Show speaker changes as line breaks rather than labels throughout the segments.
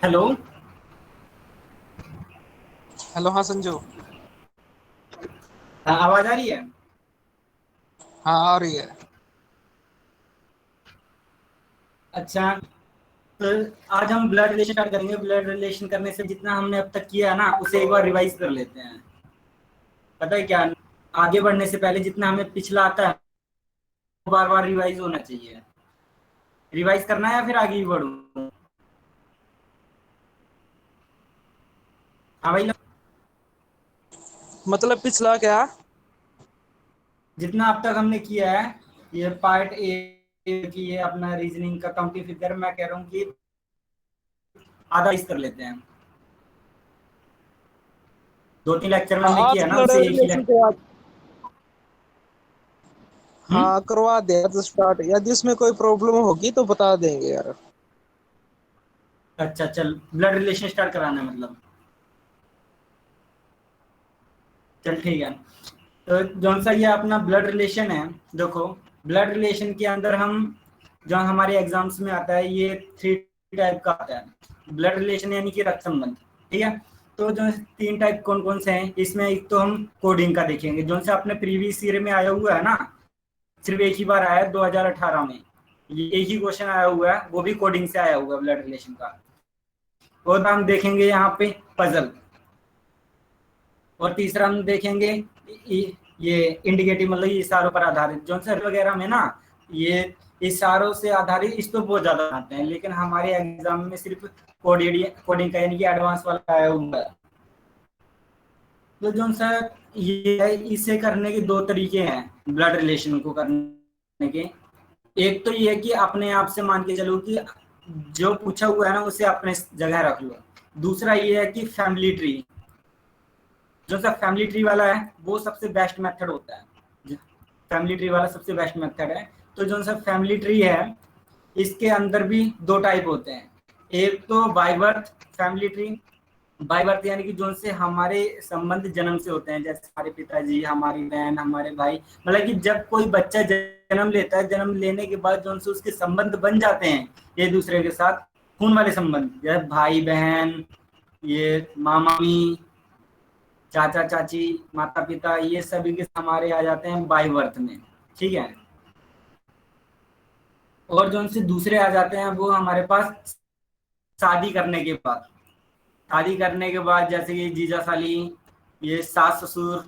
Hello.
Hello. हाँ संजू।
हाँ, आवाज आ रही है।
हाँ आ रही है।
अच्छा, तो आज हम ब्लड रिलेशन स्टार्ट करेंगे। ब्लड रिलेशन करने से जितना हमने अब तक किया है ना, उसे एक बार रिवाइज कर लेते हैं। पता है क्या, आगे बढ़ने से पहले जितना हमें पिछला आता है बार बार रिवाइज होना चाहिए। रिवाइज करना है या फिर आगे ही बढ़ूं? हाँ भाई।
मतलब पिछला क्या?
जितना अब तक हमने किया है, ये पार्ट ए की, ये अपना रीजनिंग का काउंटिंग फिगर, मैं कह रहा हूँ कि आधा इस कर लेते हैं। 2-3 लेक्चर में
हाँ
हमने
आज
किया ना,
ब्लड
उसे एक ही
रिलेशन के
लेक्चर।
बाद। हाँ करवा दे तो स्टार्ट, यदि इसमें कोई प्रॉब्लम होगी तो बता देंगे यार।
अच्छा, चल ब्लड रिलेशन स्टार्ट कराना है मतलब। चल ठीक है। तो जौन सा ये अपना ब्लड रिलेशन है, देखो, ब्लड रिलेशन के अंदर हम, जो हमारे एग्जाम्स में आता है, ये 3 टाइप का आता है ब्लड रिलेशन, यानी कि रक्त संबंध। ठीक है। तो जो 3 टाइप कौन कौन से हैं इसमें, एक तो हम कोडिंग का देखेंगे, जो से अपने प्रीवियस ईयर में आया हुआ है ना। सिर्फ एक ही बार आया है 2018 में। ये एक ही क्वेश्चन आया हुआ है, वो भी कोडिंग से आया हुआ है ब्लड रिलेशन का। और हम देखेंगे यहाँ पे पजल। और तीसरा हम देखेंगे ये इंडिकेटिव, मतलब ये इशारों पर आधारित, जो सर वगैरह में ना, ये इशारों से आधारित इस तो बहुत ज्यादा आते हैं, लेकिन हमारे एग्जाम में सिर्फ कोडिंग का, यानी कि एडवांस वाला आया हुआ है। तो जो सर ये है, इसे करने के 2 तरीके हैं ब्लड रिलेशन को करने के। एक तो ये है कि अपने आप से मान के चलो कि जो पूछा हुआ है ना उसे अपने जगह रख लो। दूसरा ये है कि फैमिली ट्री, जो सा फैमिली ट्री वाला है वो सबसे बेस्ट मेथड होता है। फैमिली ट्री वाला सबसे बेस्ट मेथड है। तो जो सा फैमिली ट्री है, इसके अंदर भी 2 टाइप होते हैं। एक तो by birth family tree. By birth यानी कि जो से हमारे संबंध जन्म से होते हैं, जैसे हमारे पिताजी, हमारी बहन, हमारे भाई, मतलब कि जब कोई बच्चा जन्म लेता है, जन्म लेने के बाद जो से उसके संबंध बन जाते हैं एक दूसरे के साथ, खून वाले संबंध, जैसे भाई बहन, ये मामा मामी, चाचा चाची, माता पिता, ये सभी के हमारे आ जाते हैं बाई बर्थ में। ठीक है। और जो उनसे दूसरे आ जाते हैं वो हमारे पास शादी करने के बाद। शादी करने के बाद जैसे कि जीजा साली, ये सास ससुर,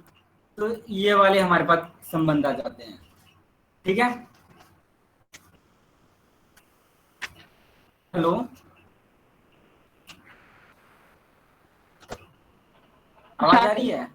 तो ये वाले हमारे पास संबंध आ जाते हैं। ठीक है। हेलो। आवाज
हाँ
आ रही
सुन।
है?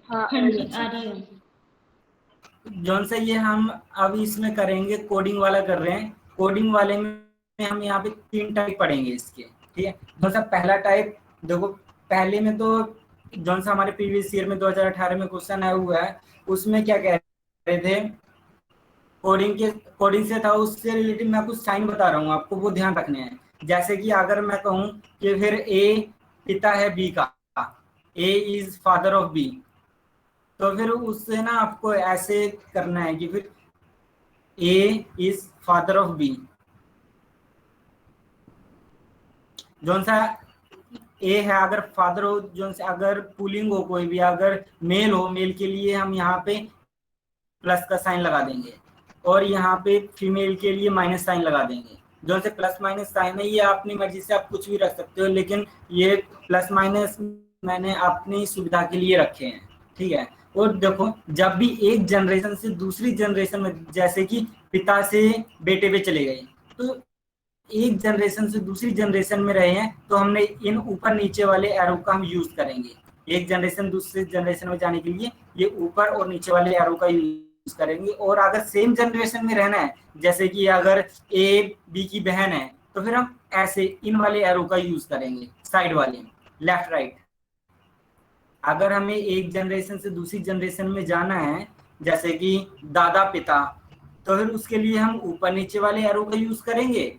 हाँ
हाँ जी,
अच्छा।
आ रही है।
जौन से ये हम अब इसमें करेंगे, कोडिंग वाला कर रहे हैं। कोडिंग वाले में हम यहाँ पे 3 टाइप पढ़ेंगे इसके। ठीक है। जौन सा पहला टाइप, देखो, पहले में तो जौन सा हमारे प्रीवियस ईयर में 2018 में क्वेश्चन आया हुआ है, उसमें क्या कह रहे थे, कोडिंग से था, उससे रिलेटेड मैं कुछ साइन बता रहा हूँ आपको, वो ध्यान रखने हैं। जैसे कि अगर मैं कहूँ कि फिर ए पिता है बी का, A is father of B, तो फिर उससे ना आपको ऐसे करना है कि फिर A is father of B, जोन सा ए है अगर फादर हो, जोन से अगर पुलिंग हो, कोई भी अगर मेल हो, मेल के लिए हम यहाँ पे प्लस का साइन लगा देंगे, और यहाँ पे फीमेल के लिए माइनस साइन लगा देंगे। जो से प्लस माइनस साइन है, ये अपनी मर्जी से आप कुछ भी रख सकते हो, लेकिन ये प्लस माइनस मैंने अपनी सुविधा के लिए रखे हैं। ठीक है। और देखो, जब भी एक जनरेशन से दूसरी जनरेशन में, जैसे कि पिता से बेटे पे चले गए, तो एक जनरेशन से दूसरी जनरेशन में रहे हैं, तो हमने इन ऊपर नीचे वाले एरो का हम यूज करेंगे। एक जनरेशन दूसरे जनरेशन में जाने के लिए ये ऊपर और नीचे वाले एरो का यूज करेंगे। और अगर सेम जनरेशन में रहना है, जैसे कि अगर ए बी की बहन है, तो फिर हम ऐसे इन वाले एरो का यूज करेंगे, साइड वाले, लेफ्ट राइट। अगर हमें एक जनरेशन से दूसरी जनरेशन में जाना है, जैसे कि दादा पिता, तो फिर उसके लिए हम ऊपर नीचे वाले एरो का यूज करेंगे।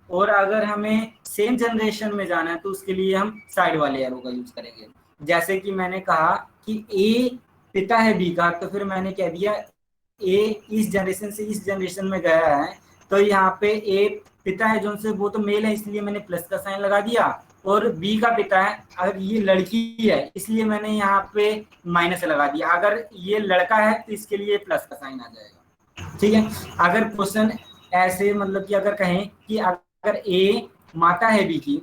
और अगर हमें सेम जनरेशन में जाना है, तो उसके लिए हम साइड वाले एरो का यूज करेंगे। जैसे कि मैंने कहा कि ए पिता है बी का, तो फिर मैंने कह दिया ए इस जनरेशन से इस जनरेशन में गया है, तो यहाँ पे ए पिता है जो उनसे वो तो मेल है इसलिए मैंने प्लस का साइन लगा दिया, और बी का पिता है अगर ये लड़की है इसलिए मैंने यहाँ पे माइनस लगा दिया, अगर ये लड़का है तो इसके लिए प्लस का साइन आ जाएगा। ठीक है, अगर क्वेश्चन ऐसे मतलब कि अगर कहें कि अगर ए माता है बी की,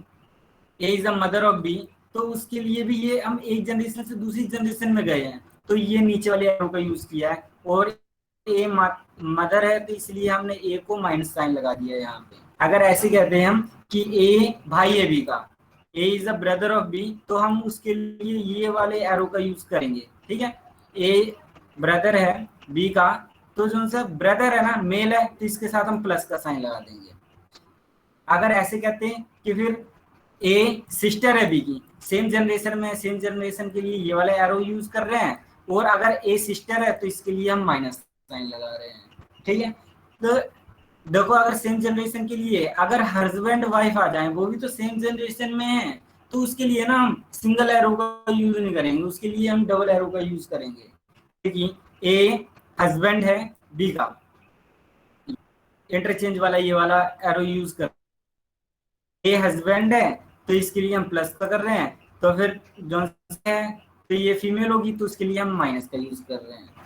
A is the mother of B, तो उसके लिए भी ये हम एक जनरेशन से दूसरी जनरेशन में गए हैं तो ये नीचे वाले एरो का यूज किया है, और ए मदर है तो इसलिए हमने ए को माइनस साइन लगा दिया है यहाँ पे। अगर ऐसे कहते हैं हम कि ए भाई है बी का, A is the brother of B, तो हम उसके लिए ये वाले एरो का यूज करेंगे। ठीक है, ए ब्रदर है बी का, तो जो सा ब्रदर है ना मेल है तो इसके साथ हम प्लस का साइन लगा देंगे। अगर ऐसे कहते हैं कि फिर ए सिस्टर है बी की, सेम जनरेशन में, सेम जनरेशन के लिए ये वाले एरो यूज कर रहे हैं, और अगर ए सिस्टर है तो इसके लिए हम माइनस साइन लगा रहे हैं। ठीक है, तो देखो अगर सेम जनरेशन के लिए अगर हस्बैंड वाइफ आ जाए, वो भी तो सेम जनरेशन में है, तो उसके लिए ना हम सिंगल एरो का यूज नहीं करेंगे, उसके लिए हम डबल एरो का यूज करेंगे। क्योंकि ए हस्बैंड है बी का, इंटरचेंज वाला ये वाला एरो यूज कर, ए हस्बैंड है तो इसके लिए हम प्लस का कर रहे हैं, तो फिर जो है तो ये फीमेल होगी तो उसके लिए हम माइनस का यूज कर रहे हैं।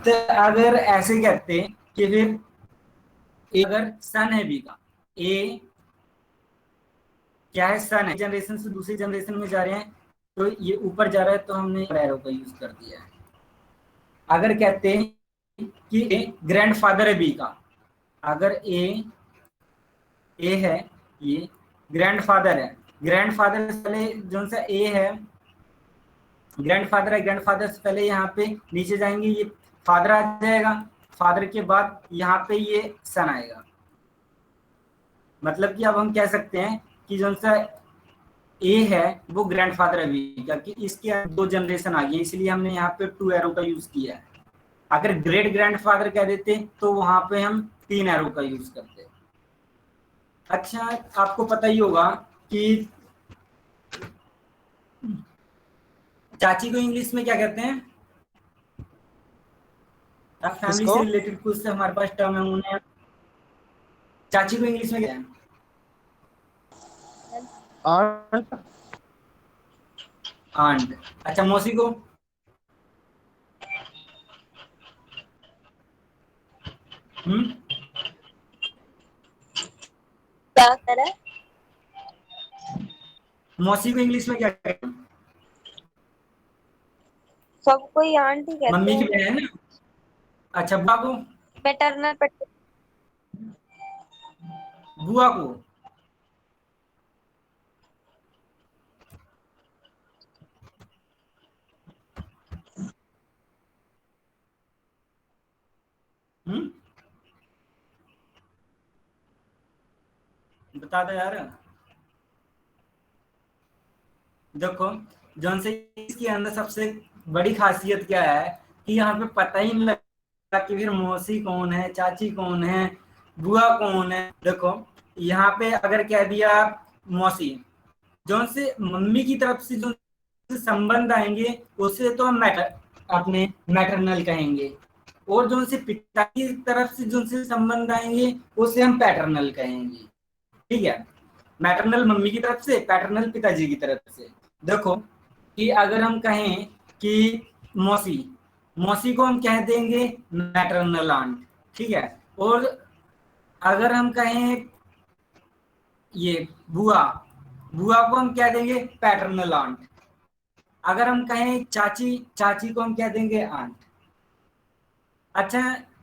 तो अगर ऐसे कहते हैं कि फिर अगर सन है बी का, ए क्या है सन है, जनरेशन से दूसरी जनरेशन में जा रहे हैं तो ये ऊपर जा रहा है तो हमने एरो का यूज कर दिया है। अगर कहते हैं कि ग्रैंडफादर है बी का, अगर ए है, ये ग्रैंडफादर है, ग्रैंडफादर से पहले जो सा ए है ग्रैंडफादर है, ग्रैंडफादर से पहले यहाँ पे नीचे जाएंगे ये फादर आ जाएगा, फादर के बाद यहाँ पे ये सन आएगा। मतलब कि अब हम कह सकते हैं कि जो सा ए है वो ग्रैंडफादर है बी का, कि इसके दो जनरेशन आ गई, इसलिए हमने यहाँ पे 2 एरो का यूज किया है। अगर ग्रेट ग्रैंडफादर कह देते तो वहां पे हम 3 एरो का यूज करते। अच्छा, आपको पता ही होगा कि चाची को इंग्लिश में क्या कहते हैं? फैमिली
किसको?
से रिलेटेड कुछ हमारे पास टर्म है, उन्हें चाची को इंग्लिश में क्या है?
आंट।
आंट। अच्छा, मौसी को? हम्म,
क्या करें?
मौसी को इंग्लिश में क्या कहते हैं?
सबको ही आंटी कहते
मम्मी की
हैं।
बहन है। अच्छा, बुआ को?
पैटर्नल
बुआ को? हम्म, बता दो यार। देखो जौन से इसके अंदर सबसे बड़ी खासियत क्या है कि यहाँ पे पता ही नहीं लगता कि फिर मौसी कौन है, चाची कौन है, बुआ कौन है। देखो यहाँ पे अगर कह दिया मौसी, जौन से मम्मी की तरफ से जो संबंध आएंगे उसे तो हम अपने मैटरनल कहेंगे, और जो से पिता की तरफ से जो से संबंध आएंगे उसे हम पैटर्नल कहेंगे। ठीक है, मैटरनल मम्मी की तरफ से, पैटर्नल पिताजी की तरफ से। देखो कि अगर हम कहें कि मौसी, मौसी को हम कह देंगे मैटरनल आंट। ठीक है, और अगर हम कहें ये बुआ, बुआ को हम कह देंगे पैटर्नल आंट। अगर हम कहें चाची, चाची को हम कह देंगे आंट। अच्छा,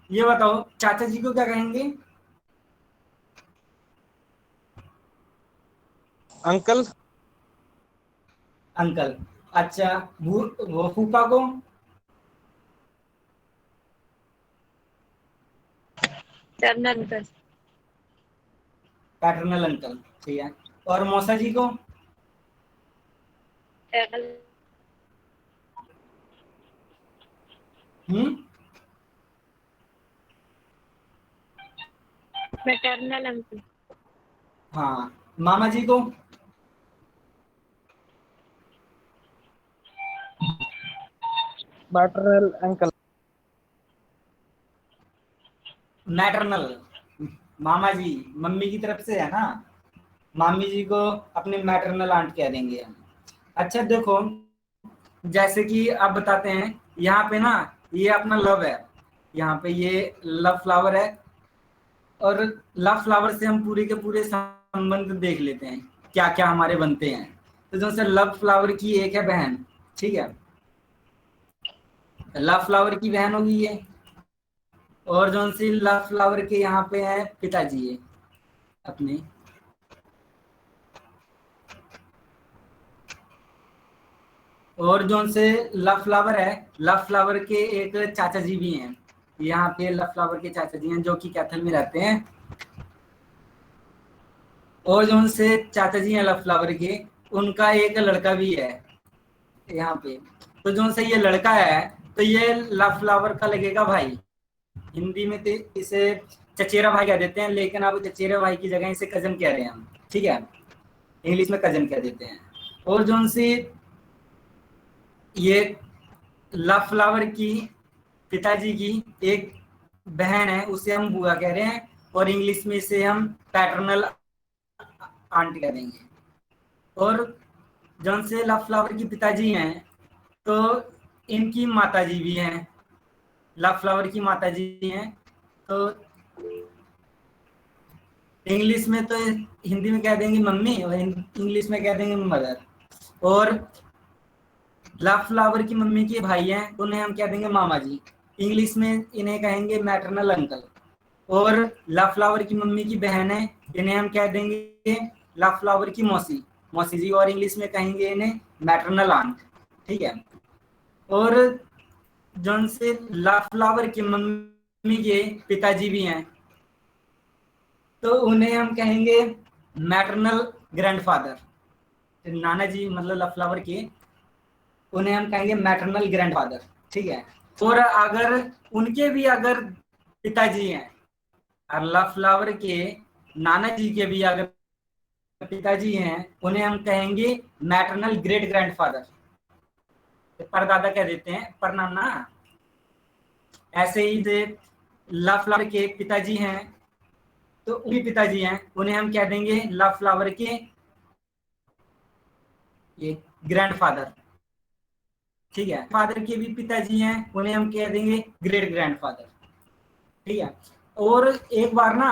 ये बताओ चाचा जी को क्या कहेंगे?
अंकल।
अंकल। अच्छा, वो फूफा को?
पैटर्नल कर।
Paternal uncle. ठीक है, और मौसा जी को? हम्म,
मैटरनल अंकल।
हाँ, मामा जी को?
Maternal uncle.
मैटरनल। मामा जी मम्मी की तरफ से है ना, मामी जी को अपने मैटरनल आंट कह देंगे हम। अच्छा देखो, जैसे कि आप बताते हैं यहाँ पे ना, ये अपना लव है, यहाँ पे ये लव फ्लावर है, और लव फ्लावर से हम पूरे के पूरे संबंध देख लेते हैं क्या क्या हमारे बनते हैं। तो जैसे लव फ्लावर की एक है बहन, ठीक है, लव फ्लावर की बहन होगी ये, और जो सी लव फ्लावर के यहाँ पे है पिताजी है अपने, और जो से लव फ्लावर है, लव फ्लावर के एक चाचा जी भी हैं, यहाँ पे लव फ्लावर के चाचा जी हैं जो कि कैथल में रहते हैं, और जो से चाचा जी हैं लव फ्लावर के, उनका एक लड़का भी है यहाँ पे। तो जो से ये लड़का है, तो ये लव फ्लावर का लगेगा भाई, हिंदी में तो इसे चचेरा भाई कह देते हैं, लेकिन अब चचेरा भाई की जगह इसे कजन कह रहे हैं हम, ठीक है, इंग्लिश में कजन कह देते हैं। और जो सी ये लव फ्लावर की पिताजी की एक बहन है, उसे हम बुआ कह रहे हैं, और इंग्लिश में इसे हम पैटर्नल आंटी कह देंगे। और जौन से लव फ्लावर की पिताजी हैं, तो इनकी माताजी भी हैं, लव फ्लावर की माताजी हैं, तो इंग्लिश में तो हिंदी में कह देंगे मम्मी, और इंग्लिश में कह देंगे मदर। और लव फ्लावर की मम्मी के भाई हैं, उन्हें हम कह देंगे मामा जी, इंग्लिश में इन्हें कहेंगे मैटरनल अंकल। और लव फ्लावर की मम्मी की बहन है, इन्हें हम कह देंगे लव फ्लावर की मौसी, मौसी जी, और इंग्लिश में कहेंगे इन्हें मैटरनल आंट, ठीक है। और जौन से लव फ्लावर की मम्मी के पिताजी भी हैं, तो उन्हें हम कहेंगे मैटरनल ग्रैंडफादर, नाना जी मतलब लव फ्लावर के, उन्हें हम कहेंगे मैटरनल ग्रैंडफादर, ठीक है। और अगर उनके भी अगर पिताजी हैं, और लव फ्लावर के नाना जी के भी अगर पिताजी हैं, उन्हें हम कहेंगे मैटरनल ग्रेट ग्रैंडफादर, परदादा कह देते हैं, परनाना। ऐसे ही से लव फ्लावर के पिताजी हैं, तो उनके पिताजी हैं, उन्हें हम कह देंगे लव फ्लावर के ये ग्रैंडफादर, ठीक है। फादर के भी पिताजी हैं, उन्हें हम कह देंगे ग्रेट ग्रैंडफादर, ठीक है। और एक बार ना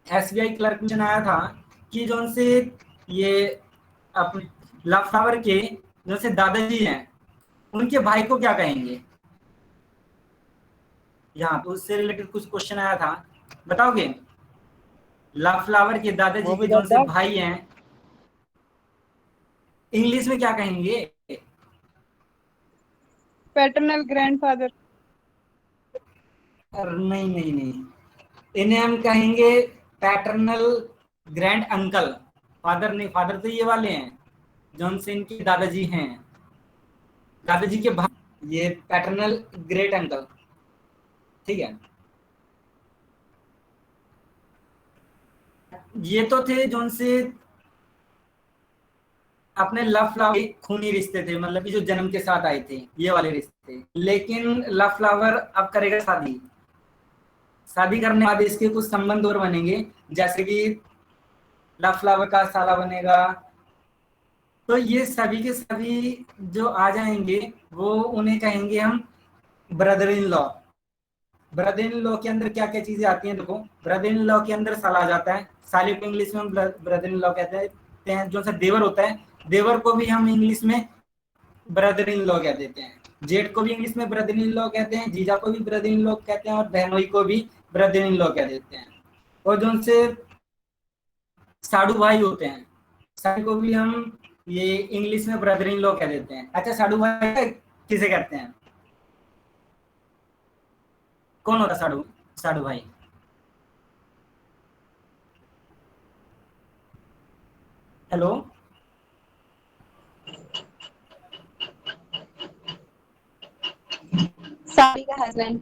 एसबीआई क्लर्क में आया था कि जो से ये अपने लव फ्लावर के जो से दादाजी हैं, उनके भाई को क्या कहेंगे, यहाँ पे उससे रिलेटेड कुछ क्वेश्चन आया था, बताओगे? लव फ्लावर के दादाजी के जो से भाई हैं, इंग्लिश में क्या कहेंगे?
Paternal grandfather.
नहीं नहीं नहीं, इन्हें हम कहेंगे पैटर्नल ग्रैंड अंकल, फादर नहीं, फादर तो ये वाले हैं जॉन से इनके दादाजी हैं, दादाजी के भाई, ये पैटर्नल ग्रेट अंकल, ठीक है। ये तो थे जॉन से अपने लव फ्लावर खूनी रिश्ते थे, मतलब कि जो जन्म के साथ आए थे ये वाले रिश्ते। लेकिन लव फ्लावर अब करेगा शादी, शादी करने के बाद इसके कुछ संबंध और बनेंगे, जैसे कि लव फ्लावर का साला बनेगा। तो ये सभी के सभी जो आ जाएंगे, वो उन्हें कहेंगे हम brother in law. Brother in law के अंदर क्या क्या चीजें आती हैं, देखो, ब्रदर इन लॉ के अंदर साला आ जाता है, साली को इंग्लिश में हम ब्रदर इन लॉ कहते हैं। जो सा देवर होता है, देवर को भी हम इंग्लिश में ब्रदर इन लॉ कह देते हैं। जेठ को भी इंग्लिश में ब्रदर इन लॉ कहते हैं, जीजा को भी ब्रदर इन लॉ कहते हैं, और बहनोई को भी ब्रदर इन लॉ कह देते हैं। और जो उनसे साडू भाई होते हैं, साडू को भी हम ये इंग्लिश में ब्रदर इन लॉ कह देते हैं। अच्छा, साडू भाई किसे कहते हैं? कौन होता साडू, साडू भाई? हेलो,
साली का हस्बैंड।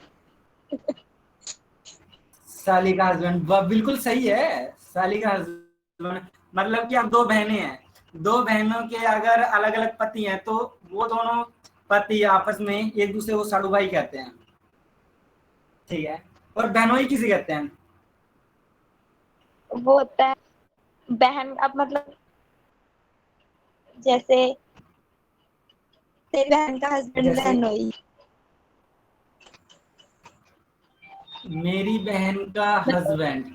साली का हस्बैंड, बिल्कुल सही है, साली का हस्बैंड। मतलब कि अब दो बहनें हैं, दो बहनों के अगर अलग अलग पति हैं, तो वो दोनों पति आपस में एक दूसरे को साडू भाई कहते हैं, ठीक है। और बहनोई किसे कहते हैं?
वो होता है बहन, अब मतलब जैसे तेरी बहन का हस्बैंड
जैसे
बहनोई।
मेरी बहन का हस्बैंड,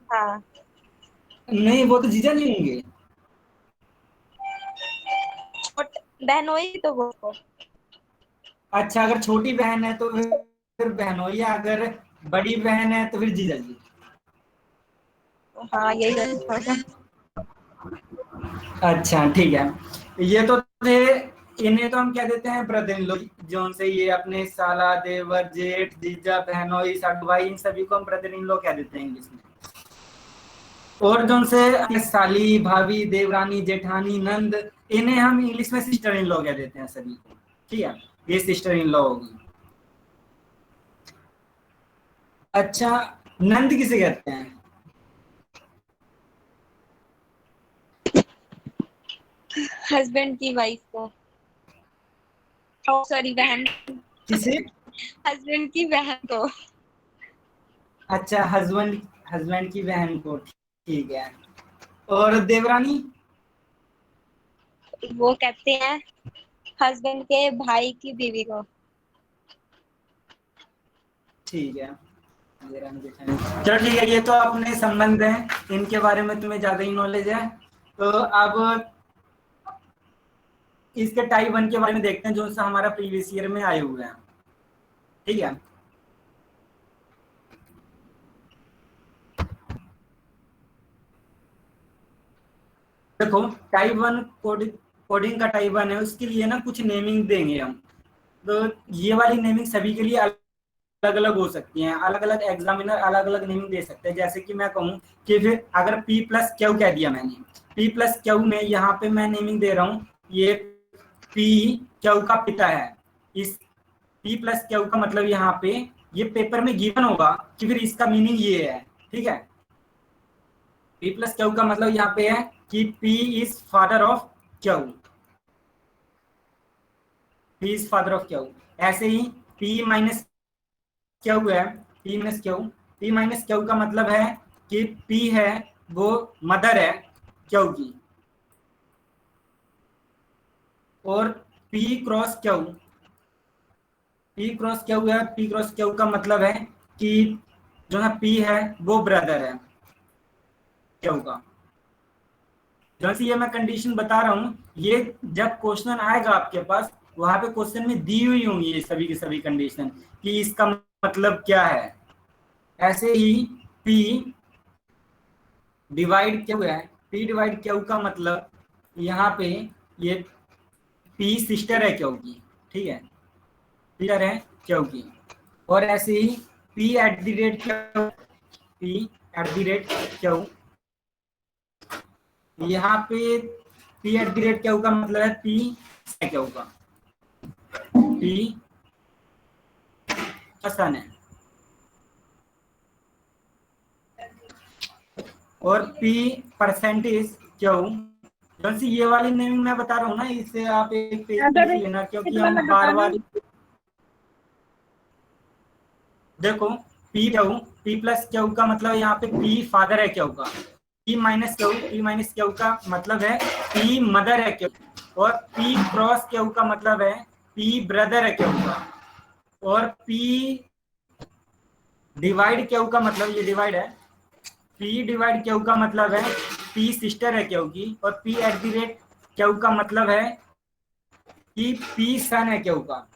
हाँ,
नहीं वो तो जीजा नहीं होंगे।
छोट बहनोई तो वो।
अच्छा, अगर छोटी बहन है तो फिर बहनोई है, अगर बड़ी बहन है तो फिर जीजा जी।
हाँ यही होगा।
अच्छा ठीक है, ये तो थे। इन्हें तो हम क्या देते हैं, ब्रदर इन लॉ, जो उनसे ये अपने साला, देवर, जेठ, जीजा, बहनोई, साडू भाई, इन सभी को हम ब्रदर इन लॉ क्या देते हैं इंग्लिश में। और जो उनसे साली, भाभी, देवरानी, जेठानी, नंद, इन्हें हम इंग्लिश में सिस्टर इन लॉ क्या देते हैं सभी को। ठीक है, ये सिस्टर इन लॉ होगी। अच्छा, नंद किसे कहते हैं?
हस्बैंड की वाइफ को, ओ सॉरी बहन,
किसे?
हस्बैंड की बहन को।
अच्छा, हस्बैंड, हस्बैंड की बहन को, ठीक है। और देवरानी?
वो कहते हैं हस्बैंड के भाई की बीवी को।
ठीक है, देवरानी जेठानी। चलो ठीक है, ये तो अपने संबंध हैं, इनके बारे में तुम्हें ज्यादा ही नॉलेज है। तो अब इसके टाइप 1 के बारे में देखते हैं, जो सा हमारा प्रीवियस ईयर में आए हुए हैं। ठीक है, देखो टाइप 1 कोडिंग, कोडिंग का टाइप 1 है, उसके लिए ना कुछ नेमिंग देंगे हम। तो ये वाली नेमिंग सभी के लिए अलग अलग हो सकती हैं, अलग अलग एग्जामिनर अलग अलग नेमिंग दे सकते हैं। जैसे कि मैं कहूँ कि फिर अगर P प्लस क्यू कह दिया मैंने, P प्लस क्यू में यहाँ पे मैं नेमिंग दे रहा हूँ, ये P क्यू का पिता है। इस P प्लस क्यू का मतलब यहाँ पे ये पेपर में गिवन होगा कि फिर इसका मीनिंग ये है। ठीक है, P प्लस क्यू का मतलब यहाँ पे है कि P is father of Q, P is father of Q. ऐसे ही P माइनस क्यू है, P minus Q, P minus Q का मतलब है कि P है वो मदर है क्यू की। और P cross Q, P cross Q है, P क्रॉस क्यू का मतलब है कि जो है P है वो ब्रदर है क्यू का। जैसे ये मैं कंडीशन बता रहा हूँ, ये जब क्वेश्चन आएगा आपके पास, वहां पे क्वेश्चन में दी हुई होंगी ये सभी की सभी कंडीशन कि इसका मतलब क्या है। ऐसे ही P डिवाइड क्यू है, P डिवाइड क्यू का मतलब यहाँ पे ये P सिस्टर है क्यू की। ठीक है, सिस्टर है क्यू की। और ऐसे ही P eight the rate Q, P eight the rate Q, यहाँ पे P eight the rate Q का मतलब है P क्यू का, P सन है। और P परसेंटेज क्यू, जैसे ये वाली नेमिंग मैं बता रहा हूँ ना, इसे आप एक पेज पे लिख लेना, क्योंकि हम बार बार देखो P Q, P plus Q का मतलब यहाँ पे P फादर है क्यू का, P minus Q, P minus Q का मतलब है P मदर है क्यू, और P क्रॉस क्यू का मतलब है P ब्रदर है क्यू का, और P डिवाइड क्यू का मतलब ये डिवाइड है, P डिवाइड क्यू का मतलब है P सिस्टर है क्यू की, और P eight the rate Q का मतलब है कि P सन है क्यू का,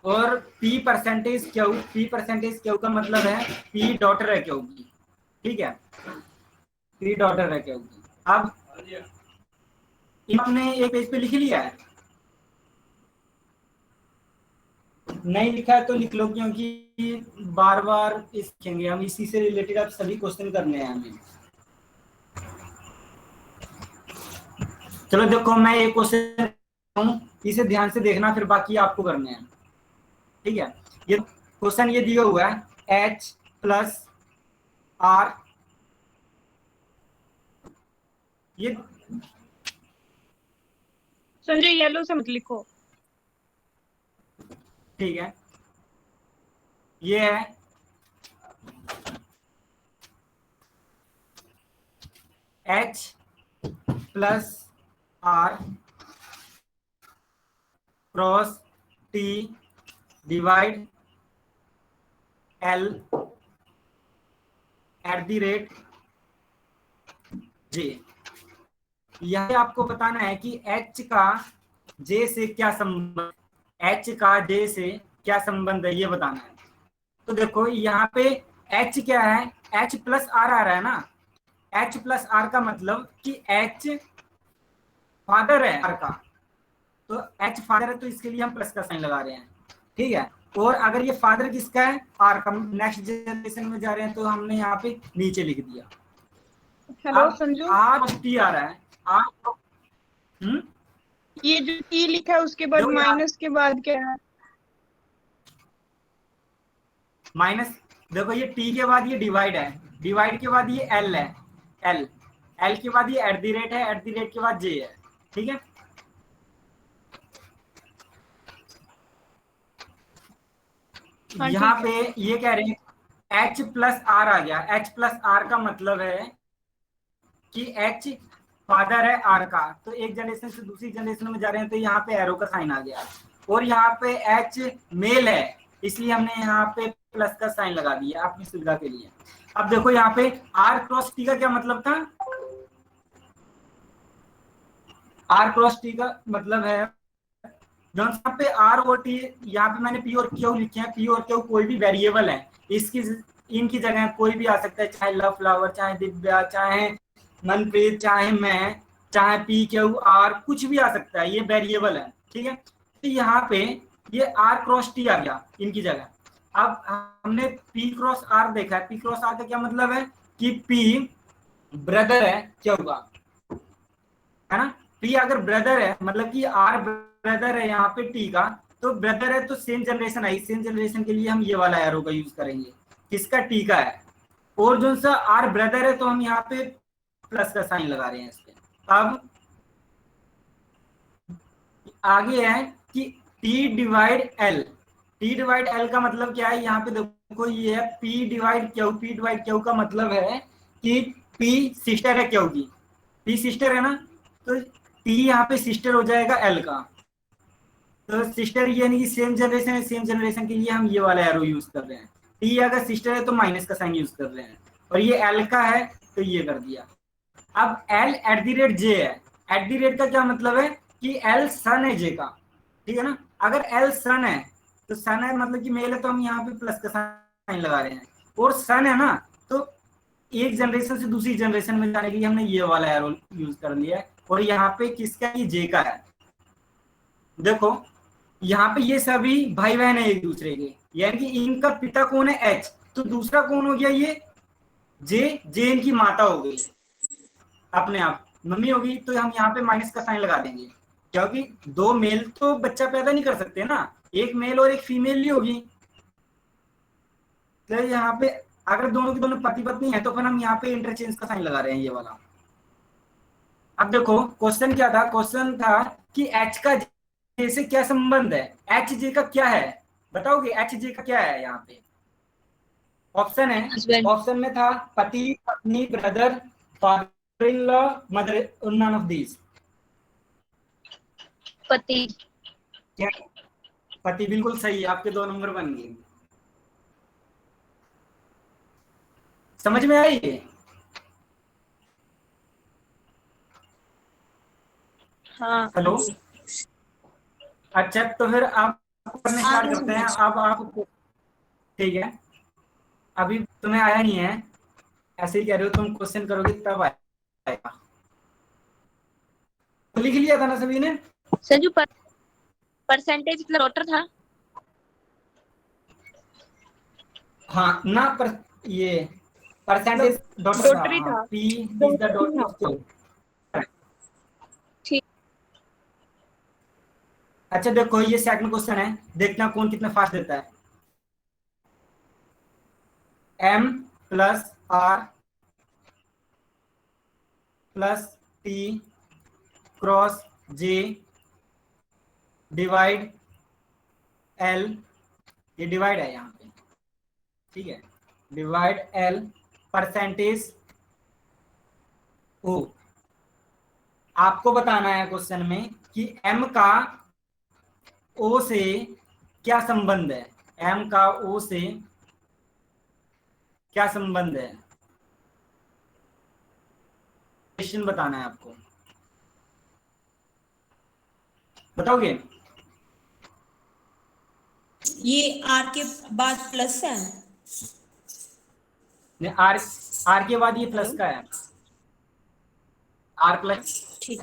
और P percentage Q, P percentage Q का मतलब है P डॉटर है क्यू की। ठीक है, P डॉटर है क्यू की। अब हमने एक पेज पे लिख लिया है, नहीं लिखा है तो लिख लो, क्योंकि बार बार सीखेंगे हम, इसी से रिलेटेड आप सभी क्वेश्चन करने हैं हमें। चलो देखो, मैं एक क्वेश्चन इसे ध्यान से देखना, फिर बाकी आपको करने हैं। ठीक है, ये क्वेश्चन ये दिया हुआ है H प्लस R, ये
संजय येलो से मत लिखो।
ठीक है, ये है H plus R cross T divide L at the rate J. यह आपको बताना है कि एच का जे से क्या संबंध, एच का जे से क्या संबंध है, ये बताना है। तो देखो यहाँ पे एच क्या है, एच प्लस आर आ रहा है ना। एच प्लस आर का मतलब कि एच फादर है आर का, तो एच फादर है तो इसके लिए हम प्लस का साइन लगा रहे हैं, ठीक है। और अगर ये फादर किसका है, आर का, नेक्स्ट जनरेशन में जा रहे हैं तो हमने यहाँ पे नीचे लिख दिया।
हेलो
अब
संजू,
आर टी आ रहा है, आर
ये जो टी लिखा है उसके बाद
देखो यहाँ
माइनस के बाद क्या है?
माइनस, देखो ये टी के बाद ये डिवाइड है, डिवाइड के बाद ये एल है, एल एल के बाद ये एट द रेट है, एट द रेट के बाद जे है, ठीक है।
हाँ
यहाँ
ठीक
पे
है।
ये कह रहे हैं एच प्लस आर आ गया। एच प्लस आर का मतलब है कि एच फादर है आर का, तो एक जनरेशन से दूसरी जनरेशन में जा रहे हैं तो यहाँ पे एरो का साइन आ गया। और यहाँ पे एच मेल है, इसलिए हमने यहाँ पे प्लस का साइन लगा दिया आपकी सुविधा के लिए। अब देखो यहाँ पे आर क्रॉस टी का क्या मतलब था, आर क्रॉस टी का मतलब है यहाँ पे आर और टी, यहाँ पे मैंने पी और क्यू लिखे हैं। पी और क्यू कोई भी वेरिएबल है, इसकी इनकी जगह कोई भी आ सकता है, चाहे लव फ्लावर, चाहे दिव्या, चाहे मनप्रीत, चाहे मैं, चाहे पी क्यू आर, कुछ भी आ सकता है, ये वेरिएबल है, ठीक है। तो यहाँ पे ये आर क्रॉस टी आ गया इनकी जगह। अब हमने पी क्रॉस आर देखा है, पी क्रॉस आर का क्या मतलब है कि पी ब्रदर है क्यू का, है ना। पी अगर ब्रदर है मतलब कि आर ब्रदर है यहाँ पे टी का, तो ब्रदर है तो सेम जनरेशन आई, सेम जनरेशन के लिए हम ये वाला एरो का यूज करेंगे, किसका, टी का है। और जो सा आर ब्रदर है तो हम यहाँ पे प्लस का साइन लगा रहे हैं इस पे। अब आगे है कि T divide L, T divide L का मतलब क्या है, यहाँ पे देखो ये है P divide Q. P divide Q का मतलब है कि पी सिस्टर है क्यू की, पी सिस्टर है ना, तो टी यहाँ पे सिस्टर हो जाएगा एल का। तो सिस्टर यानी कि सेम जनरेशन है, सेम जनरेशन के लिए हम ये वाला एरो यूज कर रहे हैं। टी अगर सिस्टर है तो माइनस का साइन यूज कर रहे हैं, और ये एल का है तो ये कर दिया। अब एल एट द रेट जे है, एट द रेट का क्या मतलब है कि एल सन है जे का, ठीक है ना। अगर एल सन है तो सन है मतलब कि मेल है, तो हम यहाँ पे प्लस का साइन लगा रहे हैं। और सन है ना, तो एक जनरेशन से दूसरी जनरेशन में जाने के लिए हमने ये वाला एरो यूज कर लिया है। और यहाँ पे किसका, ये जे का है। देखो यहाँ पे ये सभी भाई बहन है एक दूसरे के, यानी कि इनका पिता कौन है, एच, तो दूसरा कौन हो गया, ये जे, जे इनकी माता हो गई, अपने आप मम्मी होगी, तो हम यहाँ पे माइनस का साइन लगा देंगे, क्योंकि दो मेल तो बच्चा पैदा नहीं कर सकते ना, एक मेल और एक फीमेल ही होगी। तो यहाँ पे अगर दोनों की दोनों पति पत्नी है तो फिर हम यहाँ पे इंटरचेंज का साइन लगा रहे हैं, ये वाला। अब देखो क्वेश्चन क्या था, क्वेश्चन था कि एच का जे से क्या संबंध है, एच जे का क्या है, बताओगे एच जे का क्या है। यहाँ पे ऑप्शन है,
हस्बैंड।
ऑप्शन में था पति, पत्नी, brother, father in law, mother, none of these.
पति।
क्या, पति बिल्कुल सही है, आपके 2 नंबर बन गए। समझ में आई ये?
हाँ
हेलो,
जी।
अच्छा तो फिर आप करने
आ
स्टार्ट
गई
करते हैं।
समझ।
अब आप, ठीक है, अभी तुम्हें आया नहीं है, ऐसे ही कह रहे हो, तुम क्वेश्चन करोगे तब आएगा। तो लिख लिया था ना सभी ने?
संजू परसेंटेज मतलब डॉटर था।
हाँ ना, पर ये परसेंटेज डॉटर था,
डॉक्टरी
हाँ,
था।
पी इज द
डॉक्टरी
डॉटर
था।
Of Q.
ठीक।
अच्छा देखो ये सेकंड क्वेश्चन है, देखना कौन कितना फास्ट देता है। M plus R plus T cross J divide L, ये डिवाइड है यहाँ पे, ठीक है, डिवाइड एल परसेंटेज ओ। आपको बताना है क्वेश्चन में कि एम का ओ से क्या संबंध है, एम का ओ से क्या संबंध है, क्वेश्चन बताना है आपको। बताओगे?
ये आर के बाद प्लस है।
आर, आर के बाद ये प्लस
हेलो,
का है, आर प्लस।
ठीक।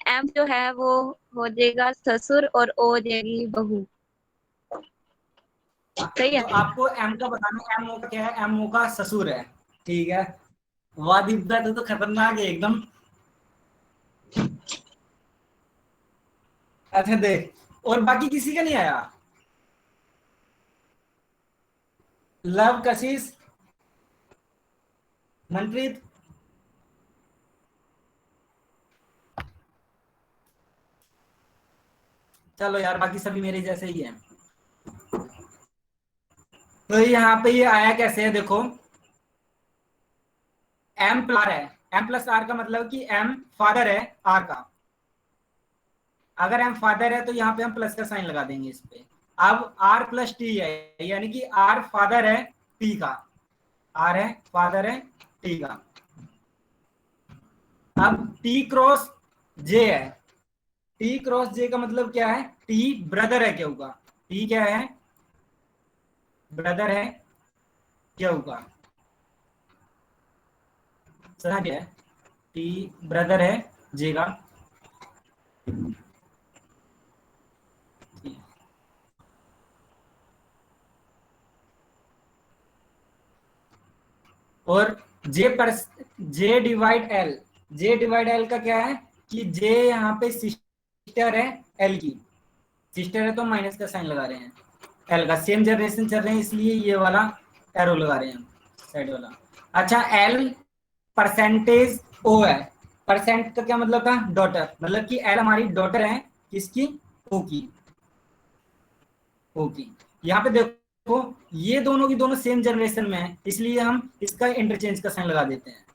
एम जो है वो हो जाएगा ससुर और ओ हो जाएगी बहू। सही
तो
है।
आपको एम का बताना है, एम ओ का क्या है, एम ओ का ससुर है। ठीक है, वाह दिव्या तो खतरनाक है एकदम। अच्छा देख, और बाकी किसी का नहीं आया? लव, कशिश, मनप्रीत। चलो यार, बाकी सभी मेरे जैसे ही हैं। तो यहाँ पे ये आया कैसे है देखो, एम प्लस आर है, एम प्लस आर का मतलब कि एम फादर है आर का। अगर एम फादर है तो यहाँ पे हम प्लस का साइन लगा देंगे इस पे। अब आर प्लस टी है, यानी कि आर फादर है टी का, आर है फादर है टी का। अब टी क्रॉस जे है, टी क्रॉस जे का मतलब क्या है, टी ब्रदर है क्यू का, टी क्या है, ब्रदर है क्यू का। समझ गया? टी ब्रदर है जे का। और जे पर जे डिवाइड एल, जे डिवाइड एल का क्या है कि जे यहाँ पे सिस्टर है एल की, सिस्टर है तो माइनस का साइन लगा रहे हैं, एल का सेम जनरेशन चल रहे हैं इसलिए ये वाला एरो लगा रहे हैं साइड वाला। अच्छा, एल परसेंटेज ओ है, परसेंट का क्या मतलब था, डॉटर, मतलब कि एल हमारी डॉटर है किसकी, ओ की, ओ की। यहाँ पे देखो ये दोनों की दोनों सेम जनरेशन में है इसलिए हम इसका इंटरचेंज का साइन लगा देते हैं।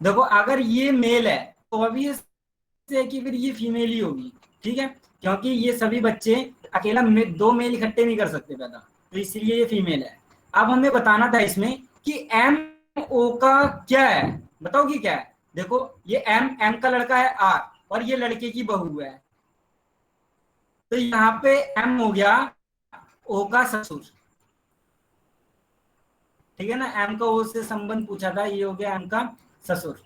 देखो अगर ये मेल है तो ऑब्वियस है कि फिर ये फीमेल ही होगी, ठीक है, क्योंकि ये सभी बच्चे अकेला दो मेल इकट्ठे नहीं कर सकते पैदा, तो इसलिए ये फीमेल है। अब हमें बताना था इसमें कि एम ओ का क्या है, बताओ कि क्या है। देखो ये एम, एम का लड़का है आर और ये लड़के की बहू है, तो यहाँ पे एम हो गया ओ का ससुर, ठीक है ना, एम का ओ से संबंध पूछा था, ये हो गया एम का ससुर।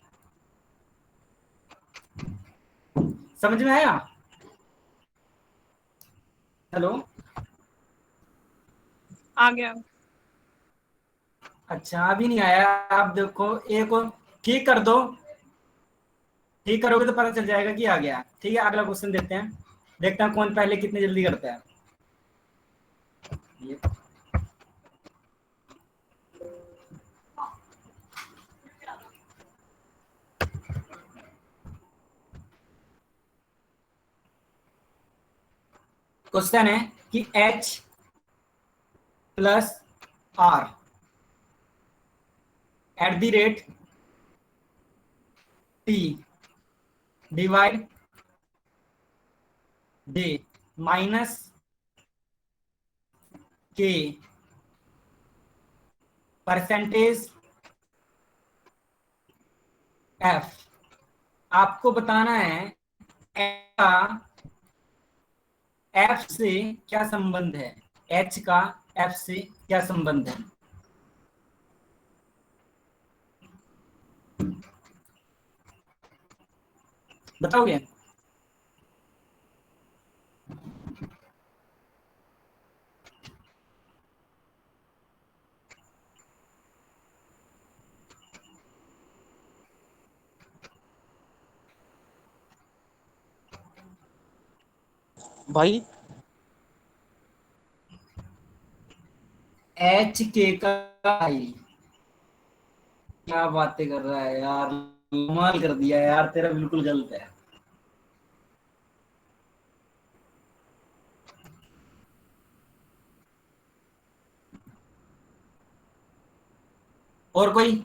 समझ में आया? हेलो।
आ गया।
अच्छा अभी नहीं आया, आप देखो एक और ठीक कर दो, ठीक करोगे तो पता चल जाएगा कि आ गया। ठीक है, अगला क्वेश्चन देते हैं, देखते हैं कौन पहले कितनी जल्दी करता है। ये क्वेश्चन है कि H plus R at the rate T divide D minus K percentage F. आपको बताना है F का एफ से क्या संबंध है, एच का एफ से क्या संबंध है। बताओगे?
भाई
एच के का आई। क्या बातें कर रहा है यार, कमाल कर दिया यार, तेरा बिल्कुल गलत है। और कोई?